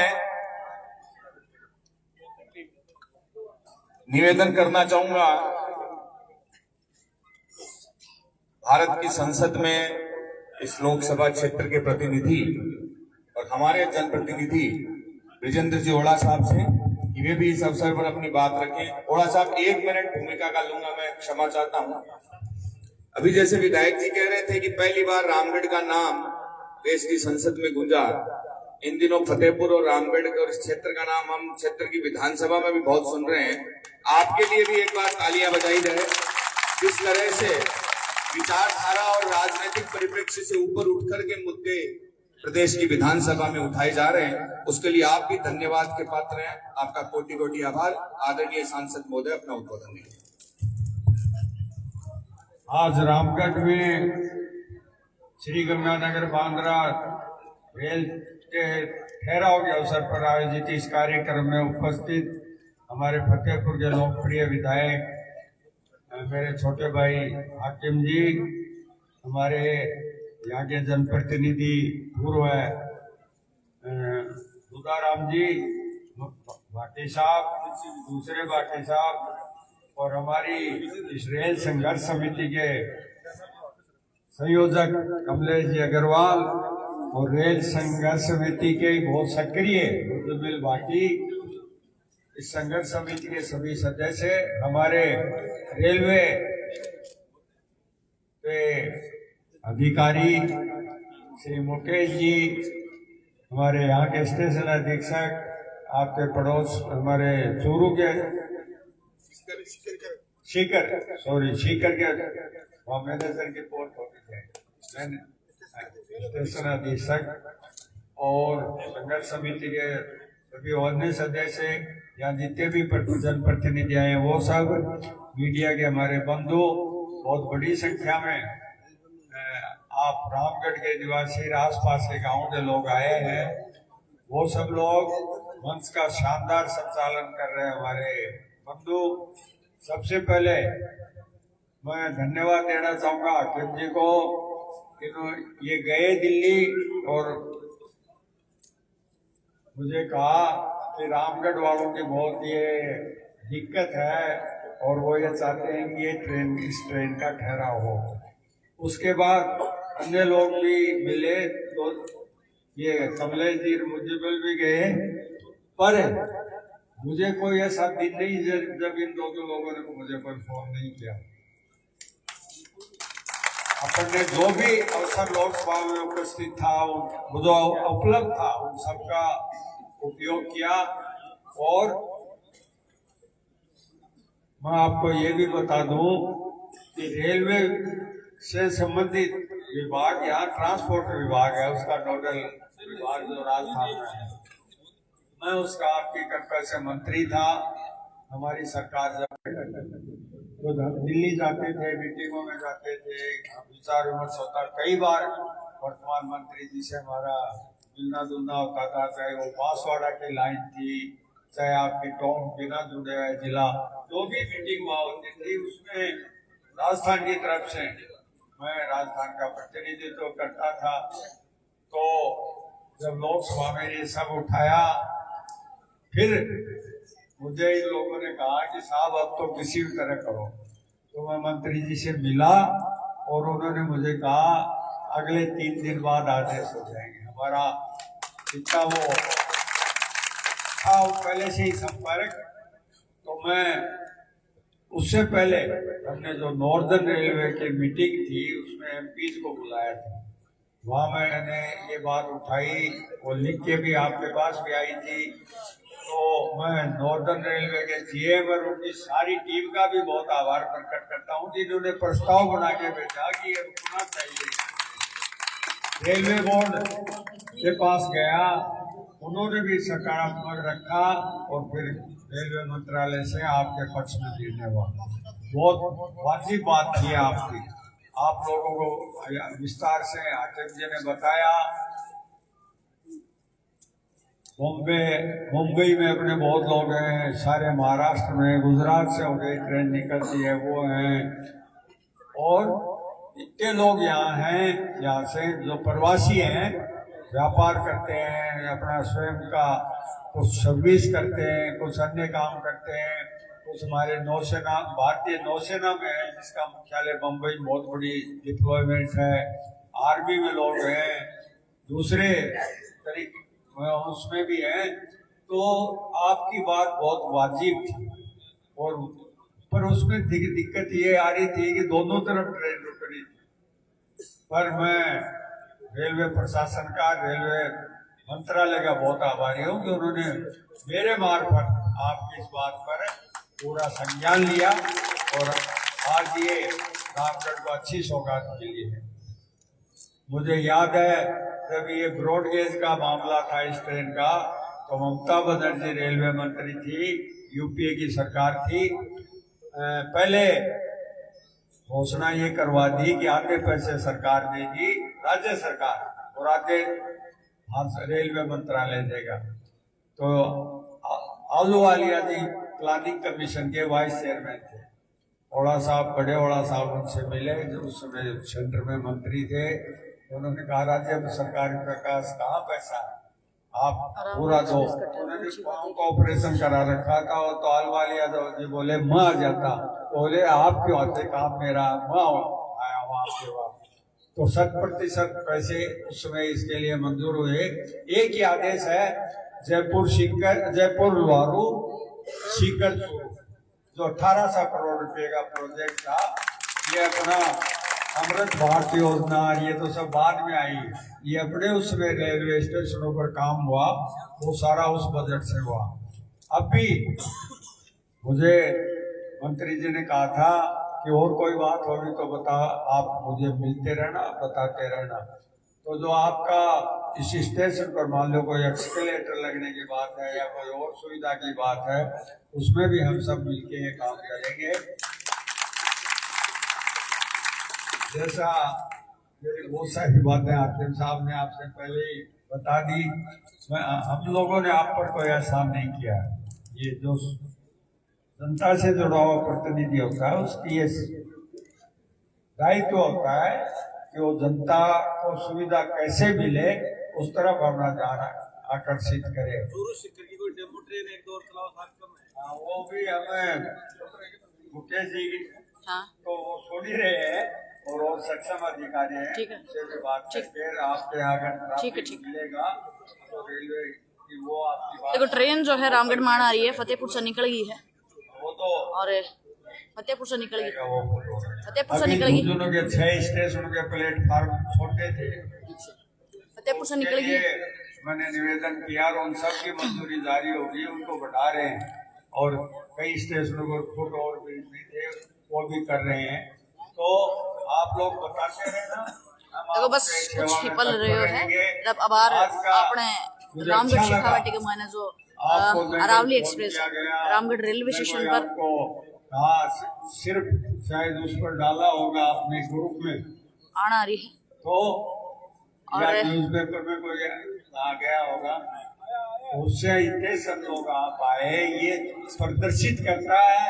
S5: निवेदन करना चाहूंगा, भारत की संसद में इस लोकसभा क्षेत्र के प्रतिनिधि और हमारे जनप्रतिनिधि ब्रजेंद्र जी ओला साहब से कि वे भी इस अवसर पर अपनी बात रखें। ओला साहब 1 मिनट भूमिका का लूंगा, मैं क्षमा चाहता हूं। अभी जैसे विधायक जी कह रहे थे कि पहली बार रामगढ़ का नाम देश की संसद में गूंजा, इन दिनों फतेहपुर और रामगढ़ और इस क्षेत्र का नाम हम क्षेत्र की विधानसभा में भी बहुत सुन रहे हैं। आपके लिए भी एक बार तालियां बजाई जाए। जिस तरह से विचारधारा और राजनीतिक परिप्रेक्ष्य से ऊपर उठकर के मुद्दे प्रदेश की विधानसभा में उठाए जा रहे हैं, उसके लिए आप भी धन्यवाद के पात्र हैं। आपका कोटि कोटि आभार। आदरणीय सांसद महोदय अपना उद्बोधन देंगे।
S6: आज रामगढ़ में श्री गंगानगर बांद्रा रेल के ठहराव के अवसर पर आयोजित इस कार्यक्रम में उपस्थित हमारे फतेहपुर के लोकप्रिय विधायक मेरे छोटे भाई हाकिम जी, हमारे यहाँ के जनप्रतिनिधि पूर्व दुदाराम जी भाटी साहब, दूसरे भाटी साहब, और हमारी इस रेल संघर्ष समिति के संयोजक कमलेश जी अग्रवाल और रेल संघर्ष समिति के बहुत सक्रिय रुद्रबिल भाटी, इस संघर्ष समिति के सभी सदस्य, हमारे रेलवे के अधिकारी श्री मुकेश जी, हमारे यहाँ के स्टेशन अधीक्षक, आपके पड़ोस हमारे चूरू के सीकर के वहाँ मैनेजर की पोस्ट होती है, स्टेशन अधीक्षक और संघर्ष समिति के सभी अन्य सदस्य, यहाँ जितने भी जनप्रतिनिधि आए वो सब, मीडिया के हमारे बंधु, बहुत बड़ी संख्या में आप रामगढ़ के निवासी आसपास के गांवों के लोग आए हैं, वो सब लोग मंच का शानदार संचालन कर रहे हैं हमारे बंधु। सबसे पहले मैं धन्यवाद देना चाहूंगा हाकिम जी को, ये गए दिल्ली और मुझे कहा कि रामगढ़ वालों की बहुत ये दिक्कत है और वो ये चाहते हैं कि ये ट्रेन, इस ट्रेन का ठहराव हो। उसके बाद अन्य लोग भी मिले, तो ये कमलेश जी मुझे भी गए, पर मुझे कोई ऐसा दिन नहीं जब इन दो लोगों ने मुझे कोई फोन नहीं किया। अपन ने जो भी अवसर लोकसभा में उपस्थित था, जो उपलब्ध था, उन सबका उपयोग किया। और मैं आपको ये भी बता दूं कि रेलवे से संबंधित विभाग, यहाँ ट्रांसपोर्ट विभाग है, उसका नोडल विभाग जो राजस्थान में है, मैं उसका आपकी कृपा से मंत्री था। हमारी सरकार जब तो दिल्ली जाते थे, मीटिंगों में जाते थे, विचार विमर्श होता, कई बार वर्तमान मंत्री जी से हमारा मिलना जुलना होता था, चाहे वो बांसवाड़ा की लाइन थी, चाहे आपकी टोंक बिना जुड़े हुए जिला, जो भी मीटिंग वहाँ होती थी उसमें राजस्थान की तरफ से मैं राजस्थान का प्रतिनिधित्व करता था। तो जब लोकसभा में ये सब उठाया, फिर मुझे इन लोगों ने कहा कि साहब अब तो किसी भी तरह करो, तो मैं मंत्री जी से मिला और उन्होंने मुझे कहा अगले 3 दिन बाद आदेश हो जाएंगे। हमारा इतना वो था पहले से ही संपर्क। तो मैं उससे पहले हमने जो नॉर्दर्न रेलवे की मीटिंग थी उसमें एमपीज को बुलाया था, वहाँ मैंने ये बात उठाई, वो लिख के भी आपके पास भी आई थी। तो मैं नॉर्दर्न रेलवे के जीएम और उनकी सारी टीम का भी बहुत आभार प्रकट करता हूँ जिन्होंने प्रस्ताव बना के भेजा कि ये रुकना चाहिए। रेलवे बोर्ड के पास गया, उन्होंने भी सकारात्मक रखा और फिर रेलवे मंत्रालय से आपके पक्ष में देने वाला बहुत वाजिब बात थी आपकी। आप लोगों को विस्तार से हाकिम जी ने बताया। मुंबई में अपने बहुत लोग हैं, सारे महाराष्ट्र में, गुजरात से हो गई ट्रेन निकलती है वो हैं, और इतने लोग यहाँ हैं, यहाँ से जो प्रवासी हैं, व्यापार करते हैं, अपना स्वयं का कुछ सर्विस करते हैं, कुछ अन्य काम करते हैं, कुछ हमारे नौसेना, भारतीय नौसेना में है जिसका मुख्यालय बम्बई, बहुत बड़ी डिप्लॉयमेंट है, आर्मी में लोग हैं, दूसरे तरीके उसमें भी है। तो आपकी बात बहुत वाजिब थी, और पर उसमें दिक्कत ये आ रही थी कि दोनों तरफ ट्रेन रुक रही थी। पर मैं रेलवे प्रशासन का, रेलवे मंत्रालय का बहुत आभारी हूँ कि उन्होंने मेरे मार्फत आपकी इस बात पर पूरा संज्ञान लिया और आज ये रामगढ़ को अच्छी सौगात के लिए है। मुझे याद है जब ये ब्रॉडगेज का मामला था इस ट्रेन का, तो ममता बनर्जी रेलवे मंत्री थी, यूपीए की सरकार थी। पहले घोषणा ये करवा दी कि आधे पैसे सरकार देगी, राज्य सरकार, और आधे रेलवे मंत्रालय देगा। तो आलूवालिया जी प्लानिंग कमीशन के वाइस चेयरमैन थे, ओड़ा साहब, बड़े ओड़ा साहब उनसे मिले, जो उस समय सेंटर में मंत्री थे। उन्होंने कहा राज्य सरकार के पास कहाँ पैसा है, आप पूरा दो। उन्होंने पाँव का ऑपरेशन करा रखा था, और तो आलूवालिया जी बोले मैं आ जाता, बोले आप क्यों आते, काम मेरा, मैं आया हूँ आपके पास। तो 100% पैसे उस समय इसके लिए मंजूर हुए। एक ही आदेश है, जयपुर लुहारू सीकर जो 1800 करोड़ रुपए का प्रोजेक्ट था, ये अपना अमृत भारत योजना, ये तो सब बाद में आई। ये अपने उसमें रेलवे स्टेशनों पर काम हुआ, वो सारा उस बजट से हुआ। अब भी मुझे मंत्री जी ने कहा था कि और कोई बात होगी तो बता, आप मुझे मिलते रहना, बताते रहना। तो जो आपका इस स्टेशन पर मान लो कोई एक्सकेलेटर लगने की बात है या कोई और सुविधा की बात है, उसमें भी हम सब मिलके ये काम करेंगे। जैसा मेरी बहुत सारी बातें हाकिम साहब ने आपसे पहले ही बता दी, हम लोगों ने आप पर कोई एहसान नहीं किया। ये जो जनता से जुड़ा हुआ प्रतिनिधि होता है, उसकी ये दायित्व होता है कि वो जनता को सुविधा कैसे मिले उस तरफ अपना ध्यान आकर्षित करे। वो भी हमें मुकेश जी तो वो छोड़ ही रहे हैं, और सक्षम अधिकारी हैं, उनसे भी बात करके आपके यहाँ अगर मिलेगा तो रेलवे की वो आपकी बात।
S1: देखो ट्रेन जो है रामगढ़ मान आ रही है, फतेहपुर से निकल गई है,
S6: वो तो
S1: और फतेहपुर से निकल गई, फतेहपुर से
S6: अभी
S1: निकल गई,
S6: दोनों के 6 स्टेशन के प्लेटफार्म छोटे थे,
S1: फतेहपुर से निकल गई।
S6: मैंने निवेदन किया और उन सब की मंजूरी जारी होगी, उनको बढ़ा रहे हैं, और कई स्टेशनों को फुट और ब्रिज भी थे वो भी कर रहे हैं। तो आप लोग बताते हैं ना,
S1: देखो बस कुछ ही पल रहे है जब अबार अपने रामगढ़ शेखावाटी के मायने जो Aravali Express Ramgarh railway station पर
S6: सिर्फ शायद उस पर डाला होगा अपने ग्रुप में
S1: आना आ रही है,
S6: तो
S1: और
S6: न्यूज़पेपर में कोई आ गया होगा, उससे इतने सब लोग आप आए। ये प्रदर्शित करता है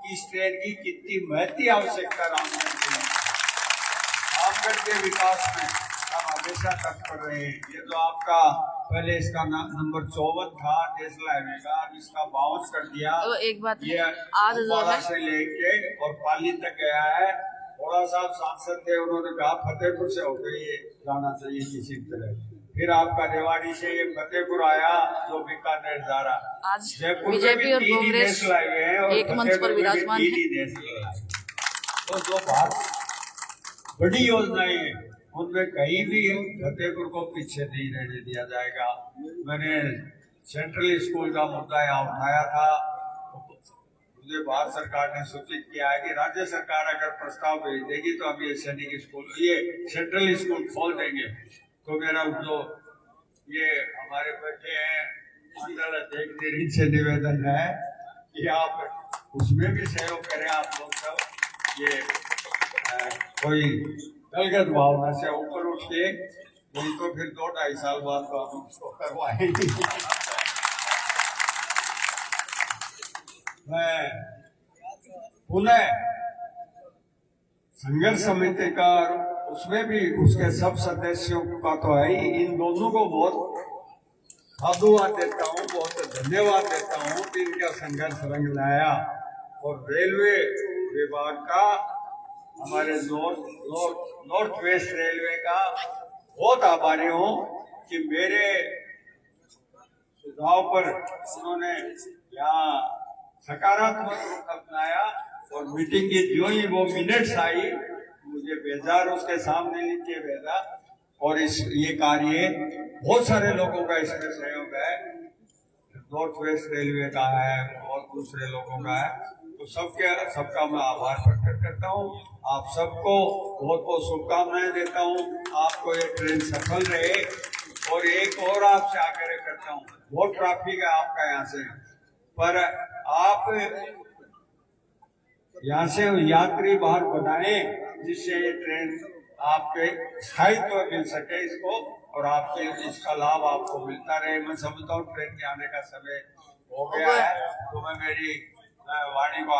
S6: कि इस ट्रेन की कितनी महती आवश्यकता रामगढ़ के विकास में हम हमेशा तत्पर रहे। ये जो आपका पहले इसका नंबर 54 था नेशनल हाईवे का, अब इसका 52 कर दिया।
S1: तो एक बात
S6: ये
S1: आज जो है
S6: से लेके और पाली तक गया है। थोड़ा साहब सांसद थे, उन्होंने कहा फतेहपुर से होकर ये जाना चाहिए किसी तरह। फिर आपका रेवाड़ी से ये फतेहपुर आया जो बीकानेर जा रहा।
S1: आज बीजेपी और कांग्रेस एक मंच पर विराजमान है।
S6: तो जो बात बड़ी योजनाएं हैं उनमें कहीं भी फतेहपुर को पीछे नहीं रहने दिया जाएगा। मैंने सेंट्रल स्कूल का मुद्दा यहाँ उठाया था, मुझे भारत सरकार ने सूचित किया है कि राज्य सरकार अगर प्रस्ताव भेज देगी तो हम ये सैनिक स्कूल, ये सेंट्रल स्कूल खोल देंगे। तो मेरा जो ये हमारे बैठे हैं मंडल अध्यक्ष से निवेदन है कि आप उसमें भी सहयोग करें। आप लोग सब ये कोई दलगत भावना से ऊपर उठ के, नहीं तो फिर 2-2.5 साल बाद तो हम उसको करवाएंगे। मैं पुनः संघर्ष समिति का, उसमें भी उसके सब सदस्यों का तो है ही, इन दोनों को बहुत साधुवाद देता हूँ, बहुत धन्यवाद देता हूँ कि इनका संघर्ष रंग लाया। और रेलवे विभाग का, हमारे नॉर्थ वेस्ट रेलवे का बहुत आभारी हूँ कि मेरे सुझाव पर उन्होंने यहाँ सकारात्मक रूप अपनाया, और मीटिंग की जो ही वो मिनट्स आई मुझे भेजा और उसके सामने लिख के भेजा। और ये कार्य बहुत सारे लोगों का इसमें सहयोग है, नॉर्थ वेस्ट रेलवे का है और दूसरे लोगों का है। तो सबका मैं आभार प्रकट करता हूँ। आप सबको बहुत बहुत शुभकामनाएं देता हूँ। आपको ये ट्रेन सफल रहे। और एक और आपसे आग्रह करता हूँ, बहुत ट्रैफिक है आपका यहाँ से, पर आप यहाँ से यात्री बाहर बनाएं जिससे ये ट्रेन आपके स्थायित्व मिल सके इसको, और आपके इसका लाभ आपको मिलता रहे। मैं समझता हूँ ट्रेन के आने का समय हो गया है, तो मैं मेरी वाणी को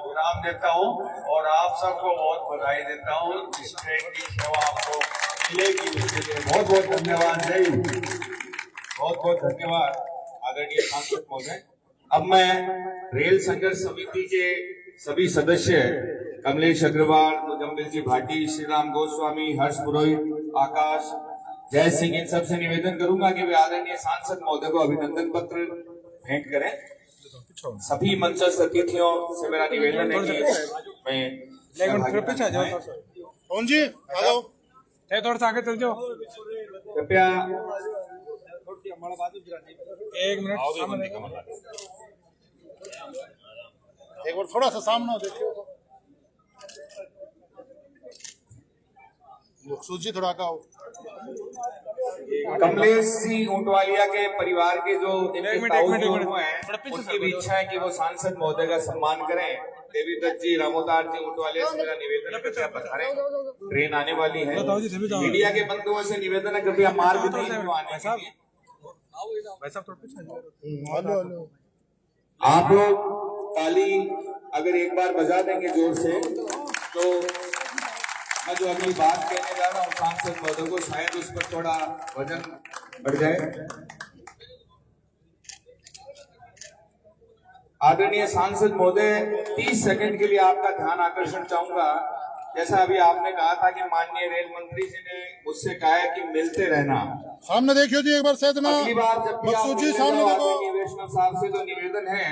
S6: विराम देता हूँ और आप सबको बहुत बधाई देता हूँ। इस ट्रेन की सेवा आपको मिलेगी, उसके लिए बहुत बहुत धन्यवाद। बहुत बहुत धन्यवाद आदरणीय सांसद महोदय। अब मैं रेल संघर्ष समिति के सभी सदस्य कमलेश अग्रवाल, मुजम्मिल जी भाटी, श्री राम गोस्वामी, हर्ष पुरोहित, आकाश, जय सिंह, इन सबसे निवेदन करूंगा कि वे आदरणीय सांसद महोदय को अभिनंदन पत्र भेंट करें। सभी मंचस्थ अतिथियों से मेरा निवेदन है कि
S3: कौन जी आ जाओ, थोड़ा सा आगे चल जाओ
S6: कृपया।
S3: एक मिनट, एक बार थोड़ा सा सामने हो, देखियो तो सूची थोड़ा का हो।
S5: कमलेश सिंह ऊंटवालिया के परिवार के जो हैं उनकी भी इच्छा है कि वो सांसद महोदय का सम्मान करें। देवी दत्त जी, रामोदार जी ऊंटवालिया से मेरा निवेदन है कृपया पधारें, ट्रेन आने वाली है। मीडिया के बंधुओं से निवेदन है कृपया मार्ग दें इनको आने के लिए। आप लोग ताली अगर एक बार बजा देंगे जोर से, तो मैं जो अगली बात कहने जा रहा हूँ सांसद महोदय को, शायद उस पर थोड़ा वजन बढ़ जाए। आदरणीय सांसद महोदय, 30 सेकंड के लिए आपका ध्यान आकर्षण चाहूंगा। जैसा अभी आपने कहा था कि माननीय रेल मंत्री जी ने मुझसे कहा है कि मिलते रहना।
S3: सामने देखियो जी एक बार, शायद ना
S5: अगली बार जब भी आप
S3: सामने देखो।
S5: वैष्णव साहब से तो निवेदन है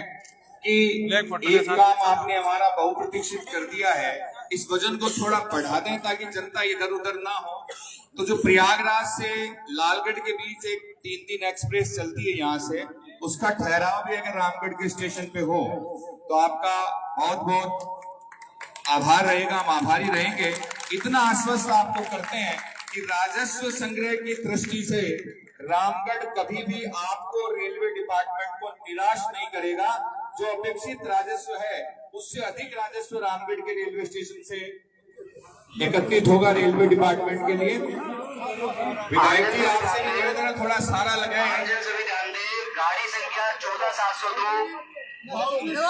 S5: कि एक काम आपने हमारा बहुप्रतीक्षित कर दिया है, इस वजन को थोड़ा बढ़ा दें ताकि जनता इधर उधर ना हो। तो जो प्रयागराज से लालगढ़ के बीच एक 3-3 एक्सप्रेस चलती है यहाँ से, उसका ठहराव भी अगर रामगढ़ के स्टेशन पे हो तो आपका बहुत बहुत आभार रहेगा, हम आभारी रहेंगे। इतना आश्वस्त आपको करते हैं कि राजस्व संग्रह की दृष्टि से रामगढ़ कभी भी आपको रेलवे डिपार्टमेंट को निराश नहीं करेगा। जो अपेक्षित राजस्व है उससे अधिक राजस्व रामगढ़ के रेलवे स्टेशन से एकत्रित होगा रेलवे डिपार्टमेंट के लिए। विधायक जी आपसे निवेदन है थोड़ा सारा लगाए।
S2: गाड़ी संख्या 14702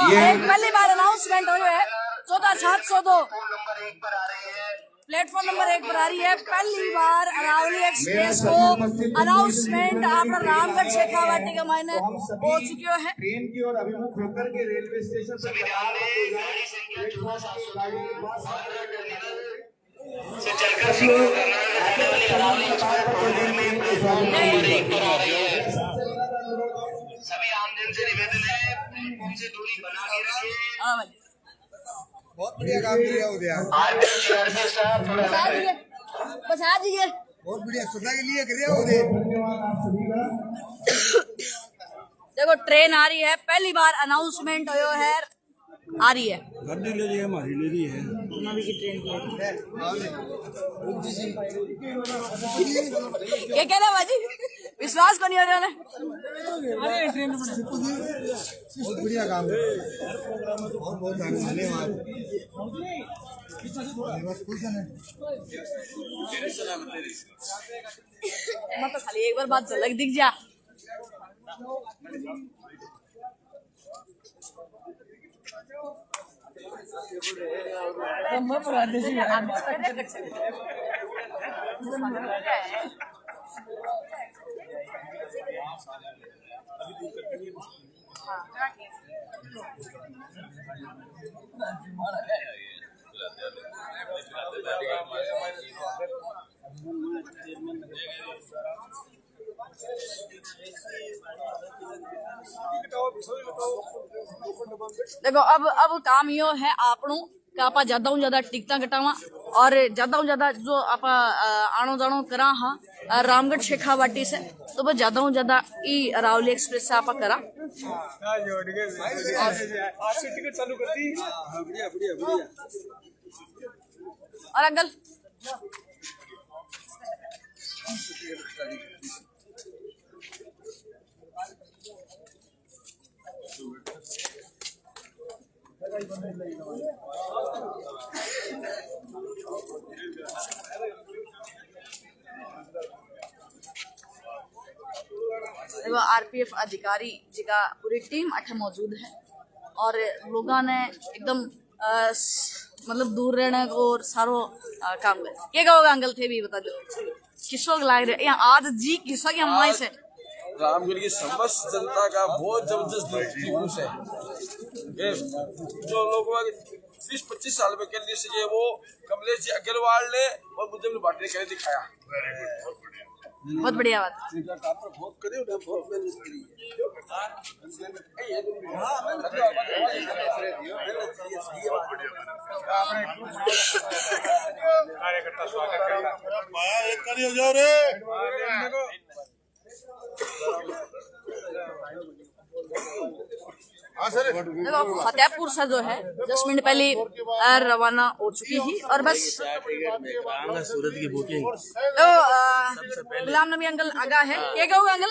S1: ये पहली बार अनाउंसमेंट हुई है, 14702
S2: नंबर 1 पर आ रही है,
S1: प्लेटफॉर्म नंबर 1 पर आ रही है। पहली बार अरावली एक्सप्रेस को अनाउंसमेंट आपका रामगढ़ शेखावाटी का मायने हो चुकी है।
S5: ट्रेन की ओर अभिमुख होकर के रेलवे स्टेशन से
S2: गाड़ी संख्या 14702 से चलकर सिंगू करनाल रहने वाली अरावली एक्सप्रेस टोलर में प्लेटफॉर्म नंबर 1 पर आ रही है। सभी आमजन से निवेदन है प्लेटफॉर्म से दूरी बना के रखिए।
S1: हाँ भाई,
S7: बहुत बढ़िया काम किया हो गया,
S1: बचा दीजिए।
S7: बहुत बढ़िया सुनने के लिए कर रहे हो।
S1: देखो ट्रेन आ रही है, पहली बार अनाउंसमेंट हुई है, आ रही है।
S6: गाड़ी ले ली है, हमारी ले ली है।
S1: नवी की ट्रेन क्या कह रहे बाजी, विश्वास को नहीं हो रहा है।
S7: बहुत बढ़िया काम है, बहुत बहुत धन्यवाद।
S1: मैं तो खाली एक बार बात झलक दिख जा। देखो अब काम यो है आपनों कि आप ज्यादा टिकटा कटावा और ज्यादा जो आप आनो जानो करा हाँ रामगढ़ शेखावाटी से, तो वो ज्यादा ई अरावली एक्सप्रेस से आप करा। और अंकल देखो आरपीएफ अधिकारी जी का पूरी टीम अठे मौजूद है और लोगों ने एकदम मतलब दूर रहने को और सारो काम कर ये कहोगे अंकल थे भी बता दो किसको लाग रहे यहाँ आज जी किसको की हमारे से
S8: रामगढ़ की समस्त जनता का बहुत जबरदस्त जुलूस है। ये जो लोग 20-25 साल में के लिए से वो कमलेश जी अग्रवाल ने और मुझे बांटने के लिए दिखाया।
S1: बहुत बढ़िया बात।
S6: कार्यकर्ता स्वागत
S1: देखो फतेहपुर से जो है 10 मिनट पहले रवाना हो चुकी थी और बस
S9: सूरत की बुकिंग
S1: तो गुलाम नबी अंकल आगा है क्या कहोगे अंकल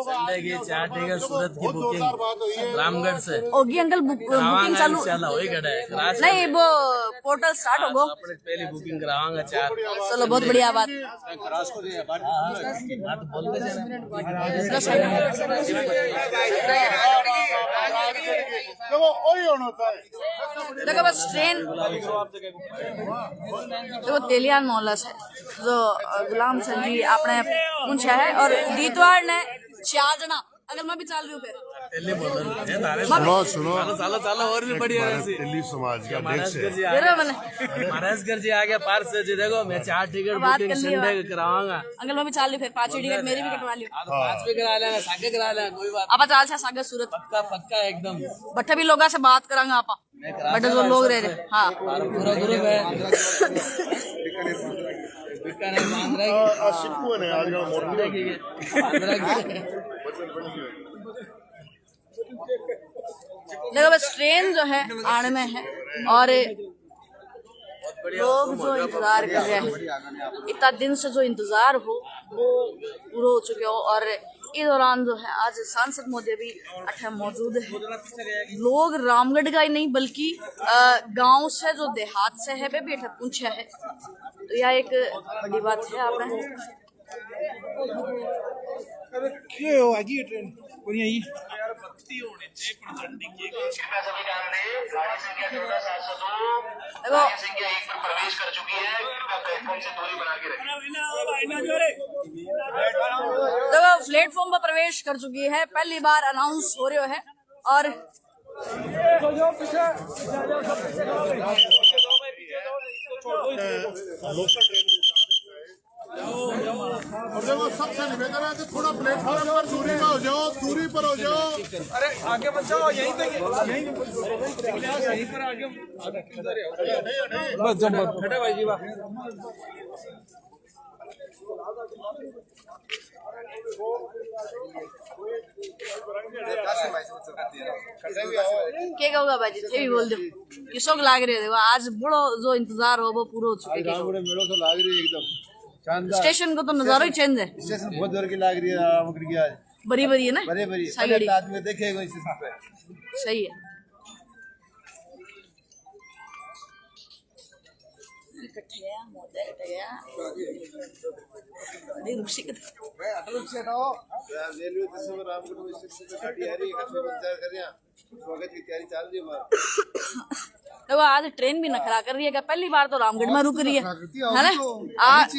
S9: संडे की 4 टिकट सूरत की बुकिंग रामगढ़ से
S1: होगी अंकल बुकिंग चालू
S9: वही गड़ा है
S1: नहीं वो पोर्टल स्टार्ट होगा
S9: अपने पहली बुकिंग करावांगा 4
S1: चलो बहुत बढ़िया बात देखो बस ट्रेन देखो तेलियान मोहल्ला से जो गुलाम सिंह जी आपने पूछा है और दीतवार ने 4 जना अगर मैं भी चाल रही हूँ फिर
S7: सुनो
S9: सालो और भी बढ़िया
S7: दिल्ली समाज का
S9: महाराजगढ़ जी आ गया पार से जी देखो मैं 4 टिकट बुकिंग संडे को करावांगा
S1: अंकल मैं भी चाल रही फिर 5 टिकट मेरी भी कटवा ली
S9: 5 भी करा लेंगे सागे करा लेंगे कोई बात
S1: आप चाल से सागे सूरत
S9: पक्का एकदम
S1: बट्ठे भी लोगों से बात करांगे आप बट जो लोग रह रहे हाँ
S9: पूरा ग्रुप है
S1: देखो बस ट्रेन जो है आने में है और लोग जो इंतजार कर रहे हैं इतना दिन से जो इंतजार हो वो पूरा हो चुके हो और इस दौरान जो है आज सांसद महोदय भी अठे मौजूद है। लोग रामगढ़ का ही नहीं बल्कि गांव से जो देहात से है वे भी अठे पूछे है तो यह एक बड़ी बात है। आपने
S2: प्रवेश कर चुकी है प्लेटफॉर्म से दूरी बना के
S1: देखो प्लेटफॉर्म पर प्रवेश कर चुकी है पहली बार अनाउंस हो रहा है और
S7: सबसे निवेदन है कि थोड़ा प्लेटफॉर्म पर दूरी में हो जाओ, दूरी पर हो जाओ।
S8: अरे आगे मत जाओ यहीं पे पर आगे बस जब हटे भाई जी वाह
S1: क्या कहूँगा भाजी ये भी बोल दो किसों लाग रहे थे आज बड़ो जो इंतजार हो वो पूरा हो चुका है।
S7: मेड़ो तो लाग रही है एकदम शानदार।
S1: स्टेशन को तो नजारा ही चेंज है।
S7: स्टेशन बहुत जोर की लाग रही है रामगढ़ की आज।
S1: बड़ी बड़ी है ना
S7: बड़ी बड़ी
S1: सही
S7: आदमी देखेगा स्टेशन पे
S1: सही है।
S7: स्वागत की तैयारी चल रही है।
S1: तो आज ट्रेन भी नखरा कर रही है पहली बार तो रामगढ़ में रुक रही है ना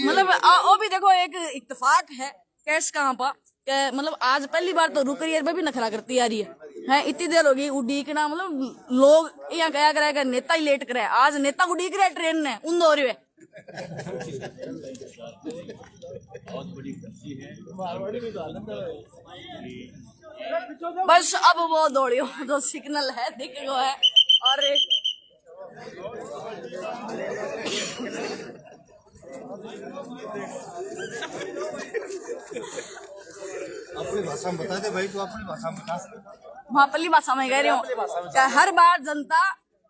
S1: मतलब वो भी देखो एक इत्तेफाक है कैस कहाँ पर मतलब आज पहली बार तो रुक रही है भी नखरा करती आ रही है इतनी देर होगी उड़ीकना मतलब लोग यहाँ क्या करेगा नेता ही लेट करे आज नेता उड़ीक रहे ट्रेन ने उन दो रहे बस अब वो दौड़ियो जो सिग्नल है दिख गो है और
S7: अपनी भाषा में बता दे भाई तो अपनी भाषा में बता।
S1: वहाँ पल्ली भाषा में कह रही हूँ हर बार जनता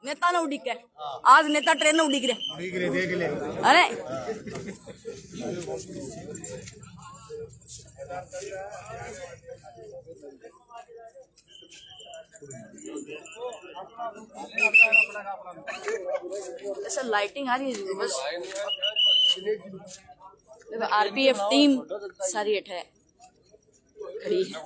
S1: नेता ने उड़ीक है आज नेता ट्रेन ने उड़ीक रहे
S7: देख ले
S1: अरे ऐसा लाइटिंग आ रही है बस। देखो आरपीएफ टीम सारी है खड़ी है।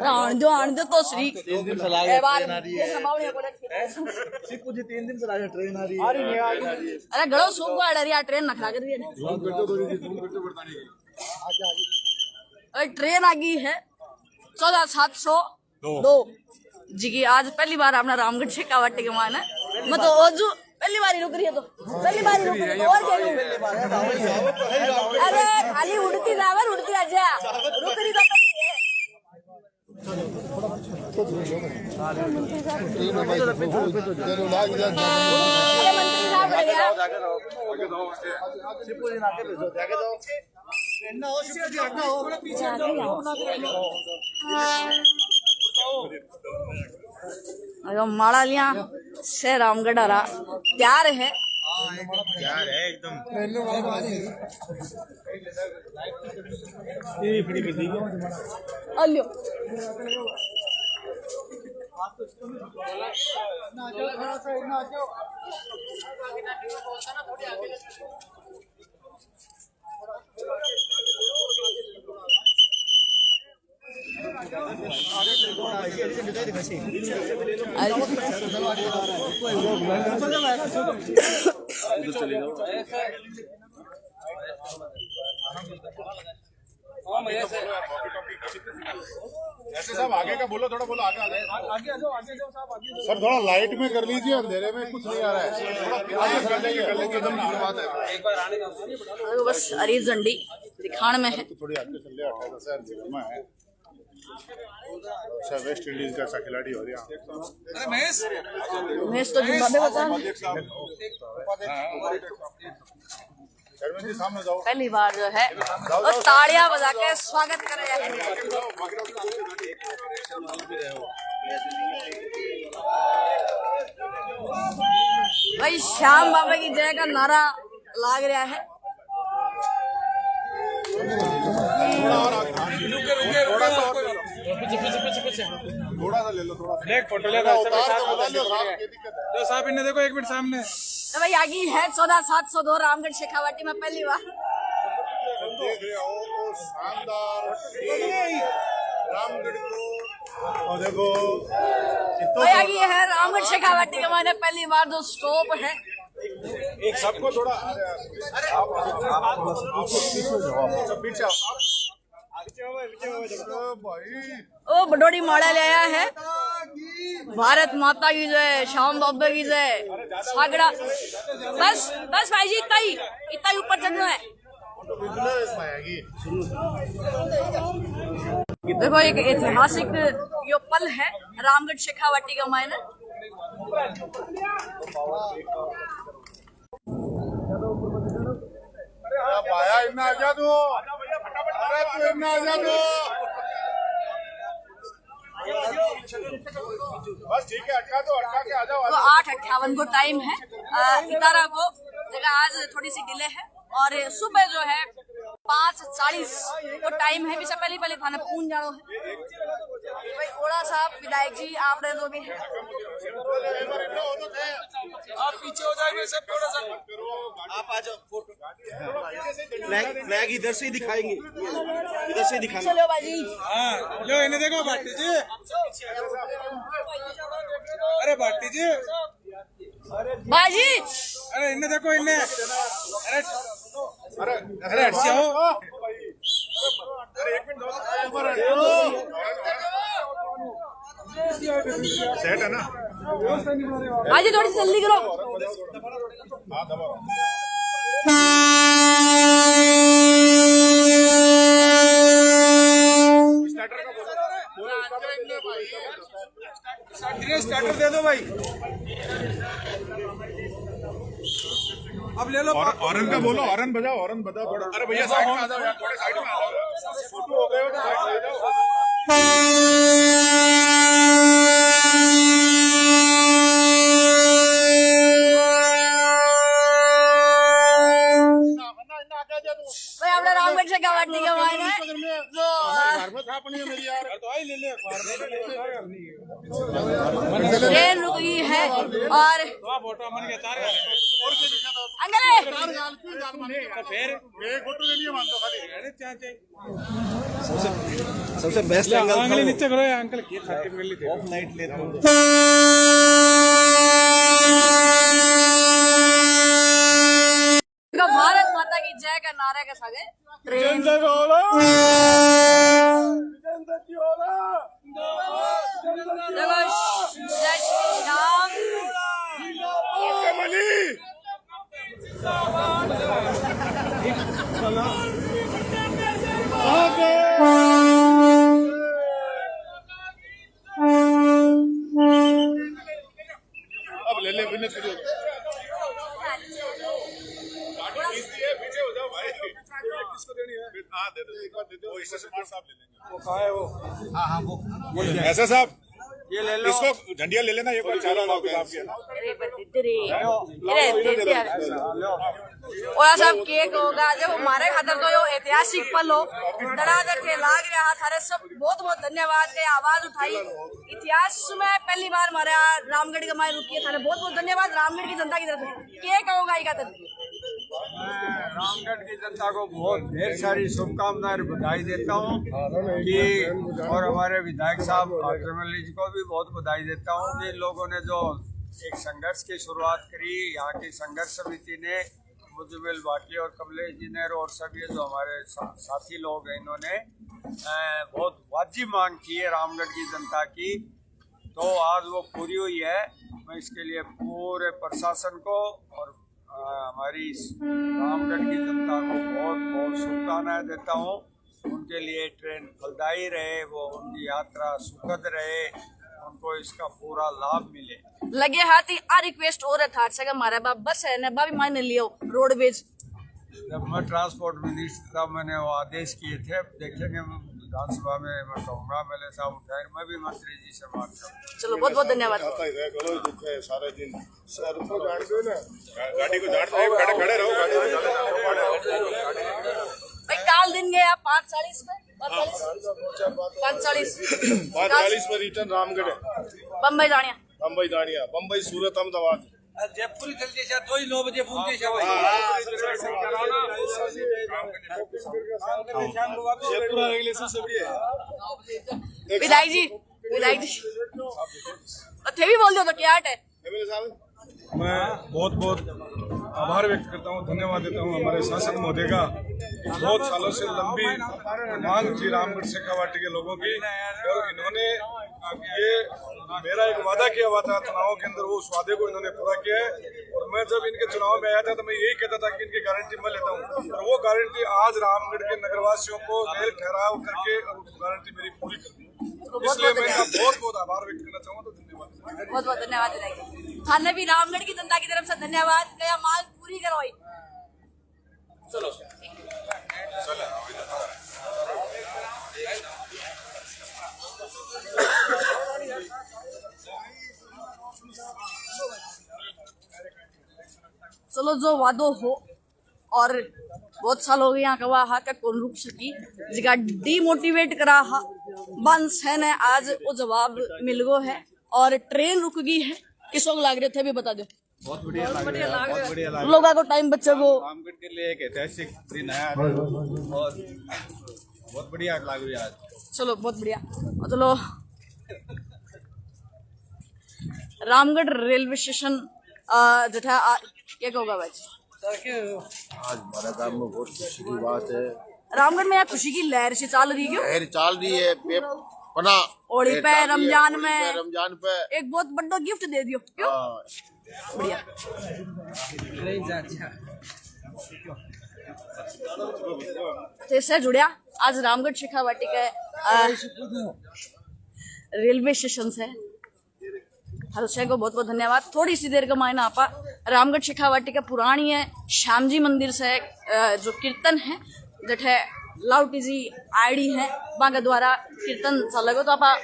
S1: आन दो तो श्री
S9: 3 दिन चला गया ट्रेन आ रही है।
S7: सिर्फ मुझे 3 दिन से लगा ट्रेन आ रही है।
S1: अरे गड़ो सूख गया यार ट्रेन नखरा कर रही है। अरे ट्रेन आ गई है 14702 जी की। आज पहली बार अपना रामगढ़ शेखावाटी के माना मैं तो ओजू पहली बार ही रुक रही है। तो पहली बार ही रुक रही है और क्या अरे खाली उड़ती ड्राइवर उड़ती आजा रुक रही तो पहली है। अरे मंत्री साहब बढ़िया माड़ा लिया से रामगढ़ आ प्यार है
S3: एकदम।
S1: अलियो
S3: ऐसे साहब आगे का बोलो, थोड़ा बोलो, आगे आगे आगे आ जाओ साहब आगे। सर थोड़ा लाइट में कर लीजिए, अंधेरे में कुछ नहीं आ रहा है। आगे कर लेंगे एकदम बात है।
S1: बस हरी झंडी दिखाने में है।
S3: थोड़ी आगे चल रहा है। अच्छा वेस्ट इंडीज का ऐसा खिलाड़ी हो गया।
S8: अरे महेश
S1: तो जिम्बाब्वे बता
S3: सामने जाओ।
S1: पहली बार जो है और तालियां बजा के स्वागत कर रहे हैं। भाई श्याम बाबा की जय का नारा लाग रहा है।
S3: थोड़ा सा ले लो, थोड़ा सा
S8: फोटो ले लो साहब। इन्हें देखो 1 मिनट सामने।
S1: तो भाई आगे है 14702 रामगढ़ शेखावाटी में पहली बार
S3: देख रहे हो वो शानदार रामगढ़ को। और देखो
S1: भाई आगे है रामगढ़ शेखावाटी के मैंने पहली बार जो स्टॉप है।
S3: एक सबको थोड़ा पीछे
S1: ओ बडोड़ी माड़ा ले आया है। भारत माता की जय, श्याम बाबा की जय। सागड़ा बस बस भाई जी इतना ही ऊपर चढ़ना है। देखो एक ऐतिहासिक यो पल है रामगढ़ शेखावाटी का मायने।
S3: पाया इतना आजा तू, अरे तू इतना आजा तू। बस ठीक है, अटका के आ जाओ।
S1: 8:58 को टाइम है। इतारा को जगह आज थोड़ी सी डिले है और सुबह जो है 5:40 को टाइम है। पीछे पहले थाने पूंज जानो है। भाई ओड़ा साहब विधायक जी आपने जो भी है
S8: आप पीछे हो जाएंगे सब थोड़ा सा।
S7: आप आ जाओ फोटो फ्लैग इधर से ही दिखाएंगे, इधर से दिखाना।
S1: चलो बाजी।
S8: हाँ लो इन्हें देखो भाटी जी। अरे भाटी जी
S1: बाजी
S8: अरे इन्हें देखो इन्हें। अरे हट जाओ।
S3: अरे 1 मिनट सेट है ना।
S1: बाजी थोड़ी सी जल्दी करो।
S3: हाँ दबाओ।
S8: स्टार्टर दे दो भाई। अब ले लो।
S3: ऑरन का बोलो, ऑरन बजाओ, ऑरन बजाओ थोड़ा। अरे भैया साइड में आ जाओ यार, थोड़े साइड में आ जाओ। फोटो हो गए हो तो साइड में आ जाओ।
S1: ट्रेन रुक गई है और
S7: सबसे बेस्ट एंगल
S4: नीचे करो अंकल
S7: ऑफ नाइट लेते हैं।
S1: भारत माता की जय का नारे के साथ ट्रेन देखो जय श्री राम।
S3: अब ले ले बिजनेस शुरू पीछे हो जाओ भाई। किसको देनी है? हाँ दे दो, एक बार दे दो। वो स्टेशन मास्टर साहब ले लेंगे। वो कहाँ है वो? हाँ वो ऐसा साहब ये ले लो, इसको झंडिया ले लेना। एक बार चारा लाओ के आपके
S1: और साहब केक होगा जब हमारे खातर तो यो ऐतिहासिक पल हो धड़ाधड़ के लाग रहा थारे सब बहुत बहुत धन्यवाद के आवाज उठाई इतिहास में पहली बार हमारे रामगढ़ के माए रुकी है थारे बहुत बहुत धन्यवाद रामगढ़ की जनता की तरफ से। केक होगा ही का
S6: रामगढ़ की जनता को बहुत ढेर सारी शुभकामनाएं बधाई देता हूँ कि और हमारे विधायक साहब ट्रिमली जी को भी बहुत बधाई देता हूँ कि लोगों ने जो एक संघर्ष की शुरुआत करी यहाँ की संघर्ष समिति ने मुजमिल भाटी और कमलेश जी ने और सभी जो हमारे साथी लोग हैं इन्होंने बहुत वाजिब मांग की है रामगढ़ की जनता की, तो आज वो पूरी हुई है। मैं इसके लिए पूरे प्रशासन को और हमारी रामगढ़ की जनता को बहुत बहुत शुभकामनाएं देता हूँ। उनके लिए ट्रेन फलदायी रहे, वो उनकी यात्रा सुखद रहे, उनको इसका पूरा लाभ मिले।
S1: लगे हाथी आ रिक्वेस्ट हो रहा था सगा हमारे बाप बस है ना बाबी मायने लियो रोडवेज।
S6: जब मैं ट्रांसपोर्ट मिनिस्टर था मैंने वो आदेश किए थे, देखेंगे विधानसभा में मैं कहूँगा मेरे साहब उठाए, मैं भी मंत्री जी से बात करूँ।
S1: चलो बहुत बहुत धन्यवाद।
S3: दुख है सारे दिन सर को गाड़ी दो ना, गाड़ी को जान दो, खड़े रहो गाड़ी
S1: भाई काल दिन गया 5:40 में 5:40
S3: पर रिटर्न रामगढ़
S1: बम्बई जानिया
S3: बम्बई सूरत अहमदाबाद
S8: जयपुर जल्दी से 2 बजे पहुंचे
S1: विधायक जी थे भी बोल दो तो क्या है।
S4: मैं बहुत बहुत आभार व्यक्त करता हूँ, धन्यवाद देता हूँ हमारे शासक महोदय का। बहुत सालों से लंबी मांग थी रामगढ़ शेखावाटी के लोगों की और इन्होंने ये मेरा एक वादा किया हुआ था चुनावों के अंदर, वो उस वादे को इन्होंने पूरा किया है। और मैं जब इनके चुनाव में आया था तो मैं यही कहता था कि इनकी गारंटी मैं लेता हूँ और वो गारंटी आज रामगढ़ के नगरवासियों को रेल ठहराव करके और गारंटी मेरी पूरी कर दी। इसलिए मैं इनका बहुत बहुत आभार व्यक्त करना चाहूँगा। तो धन्यवाद,
S1: बहुत बहुत धन्यवाद। थाने भी रामगढ़ की जनता की तरफ से धन्यवाद। क्या मांग पूरी करो। चलो चलो जो वादो हो और बहुत साल हो गए यहाँ कवा हा का कौन रुक सकी जिका डीमोटिवेट करा हा बंस है ने आज वो जवाब मिल गो है और ट्रेन रुक गई है। किसों को लाग रहे थे भी बता दो।
S7: बहुत बढ़िया लग रहा है।
S1: लोगों को टाइम बच्चों को
S7: रामगढ़ के लिए एक ऐतिहासिक दिन है और बहुत बढ़िया लग रही है आज।
S1: चलो बहुत बढ़िया। चलो रामगढ़ रेलवे स्टेशन जठा क्या कहोगा भाई?
S3: आज हमारे गांव में बहुत खुशी की बात है।
S1: रामगढ़ में खुशी की लहर से चाल रही है।
S3: लहर चाल रही है पना
S1: होली पे रमजान में
S3: रमजान पे
S1: एक बहुत बड़ा गिफ्ट दे दियो क्यों? बढ़िया। से जुड़िया आज रामगढ़ शेखावाटी के रेलवे स्टेशन से हर को बहुत बहुत धन्यवाद। थोड़ी सी देर का मायना आपा रामगढ़ शेखावाटी का पुरानी है श्याम जी मंदिर से जो कीर्तन है जठे लाउटी जी आईडी है वहाँ के द्वारा कीर्तन चलेगा तो आपा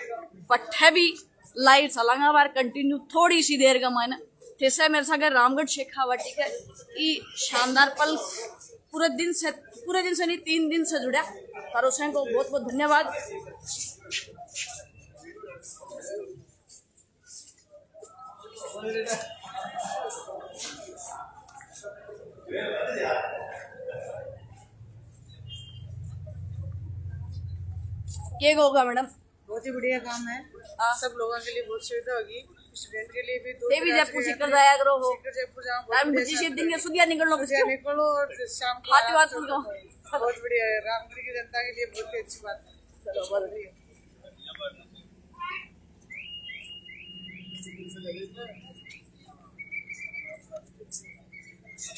S1: पट्टे भी लाइव चलांगा बार कंटिन्यू थोड़ी सी देर का मायना जैसे मेरे साथ रामगढ़ शेखावाटी का ये शानदार पल पूरे दिन से नहीं 3 दिन से जुड़ा। पर को बहुत बहुत धन्यवाद। क्या होगा मैडम?
S10: बहुत ही बढ़िया काम है। सब लोगों के लिए बहुत सुविधा होगी, स्टूडेंट के लिए भी।
S1: ये भी जयपुर सीकर जाया करो हो।
S10: जयपुर जाओ,
S1: टाइम बची दिन के सुधिया निकलना कुछ
S10: निकलो और शाम को
S1: हाथी बात सुन लो।
S10: बहुत बढ़िया है, रामगढ़ की जनता के लिए बहुत ही अच्छी बात है।
S1: चलो बहुत बढ़िया।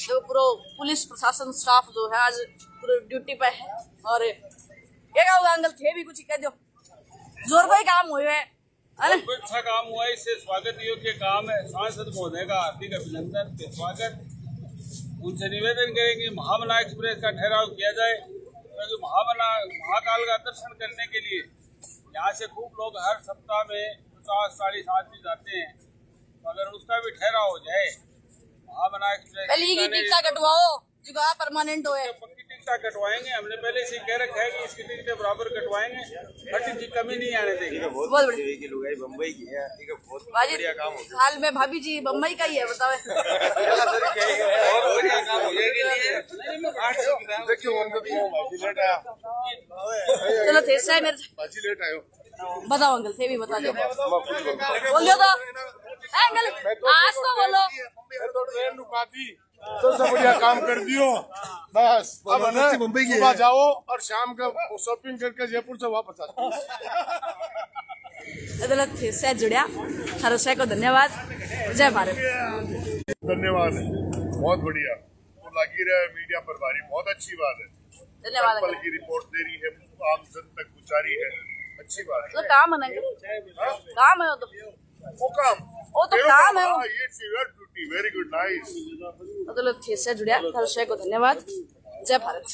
S1: तो पूरा पुलिस प्रशासन स्टाफ जो है आज पूरे ड्यूटी पे है। और ये क्या होगा अंकल, थे भी कुछ कह दो, जोर का ही काम हुए है। अरे
S8: अच्छा काम हुआ है, इससे स्वागत योग्य काम है। सांसद महोदय का हार्दिक अभिनंदन के स्वागत। उनसे निवेदन करेंगे महामना एक्सप्रेस का ठहराव किया जाए, क्योंकि महाकाल का दर्शन करने के लिए यहाँ से खूब लोग हर सप्ताह में 50-40 आदमी जाते हैं। तो अगर उसका भी ठहराव हो जाए, महामना एक्सप्रेस
S1: पहले की टिकटा कटवाओ जुगाड़ परमानेंट होए।
S8: पक्की टिकटा कटवाएंगे, हमने पहले से कह रखा है कि इसकी टिकट बराबर कटवाएंगे, हर की कमी नहीं आने देंगे।
S1: बहुत बढ़िया
S7: बम्बई की है, बहुत
S1: भाजी
S7: बढ़िया काम हो गया।
S1: हाल में भाभी जी बम्बई का ही है, बतावे।
S7: बढ़िया काम हो जाएगा।
S3: देखियो उनका भी भाजी लेट आया,
S1: चलो थे से मेरे
S3: भाजी लेट आयो।
S1: बताओ अंकल, थे भी बता दो। बोलियो तो अंकल, आज तो बोलो।
S3: मैं तो ट्रेन रुका दी, सबसे बढ़िया काम कर दियो। बस अब ना सुबह जाओ और शाम का शॉपिंग करके जयपुर से वापस आ जाओ।
S1: अदालत से जुड़िया, हर से को धन्यवाद। जय भारत।
S3: धन्यवाद, बहुत बढ़िया। तो लगी रहे मीडिया पर भारी, बहुत अच्छी बात है।
S1: धन्यवाद
S3: पल की रिपोर्ट दे रही है, आम जन तक पहुंचा रही है, अच्छी बात
S1: तो
S3: है।
S1: काम है ना, काम है
S3: वो काम,
S1: वो तो काम है वो।
S3: It's your duty, very good, nice.
S1: अदालत से जुड़िया, हर से को धन्यवाद। जय भारत।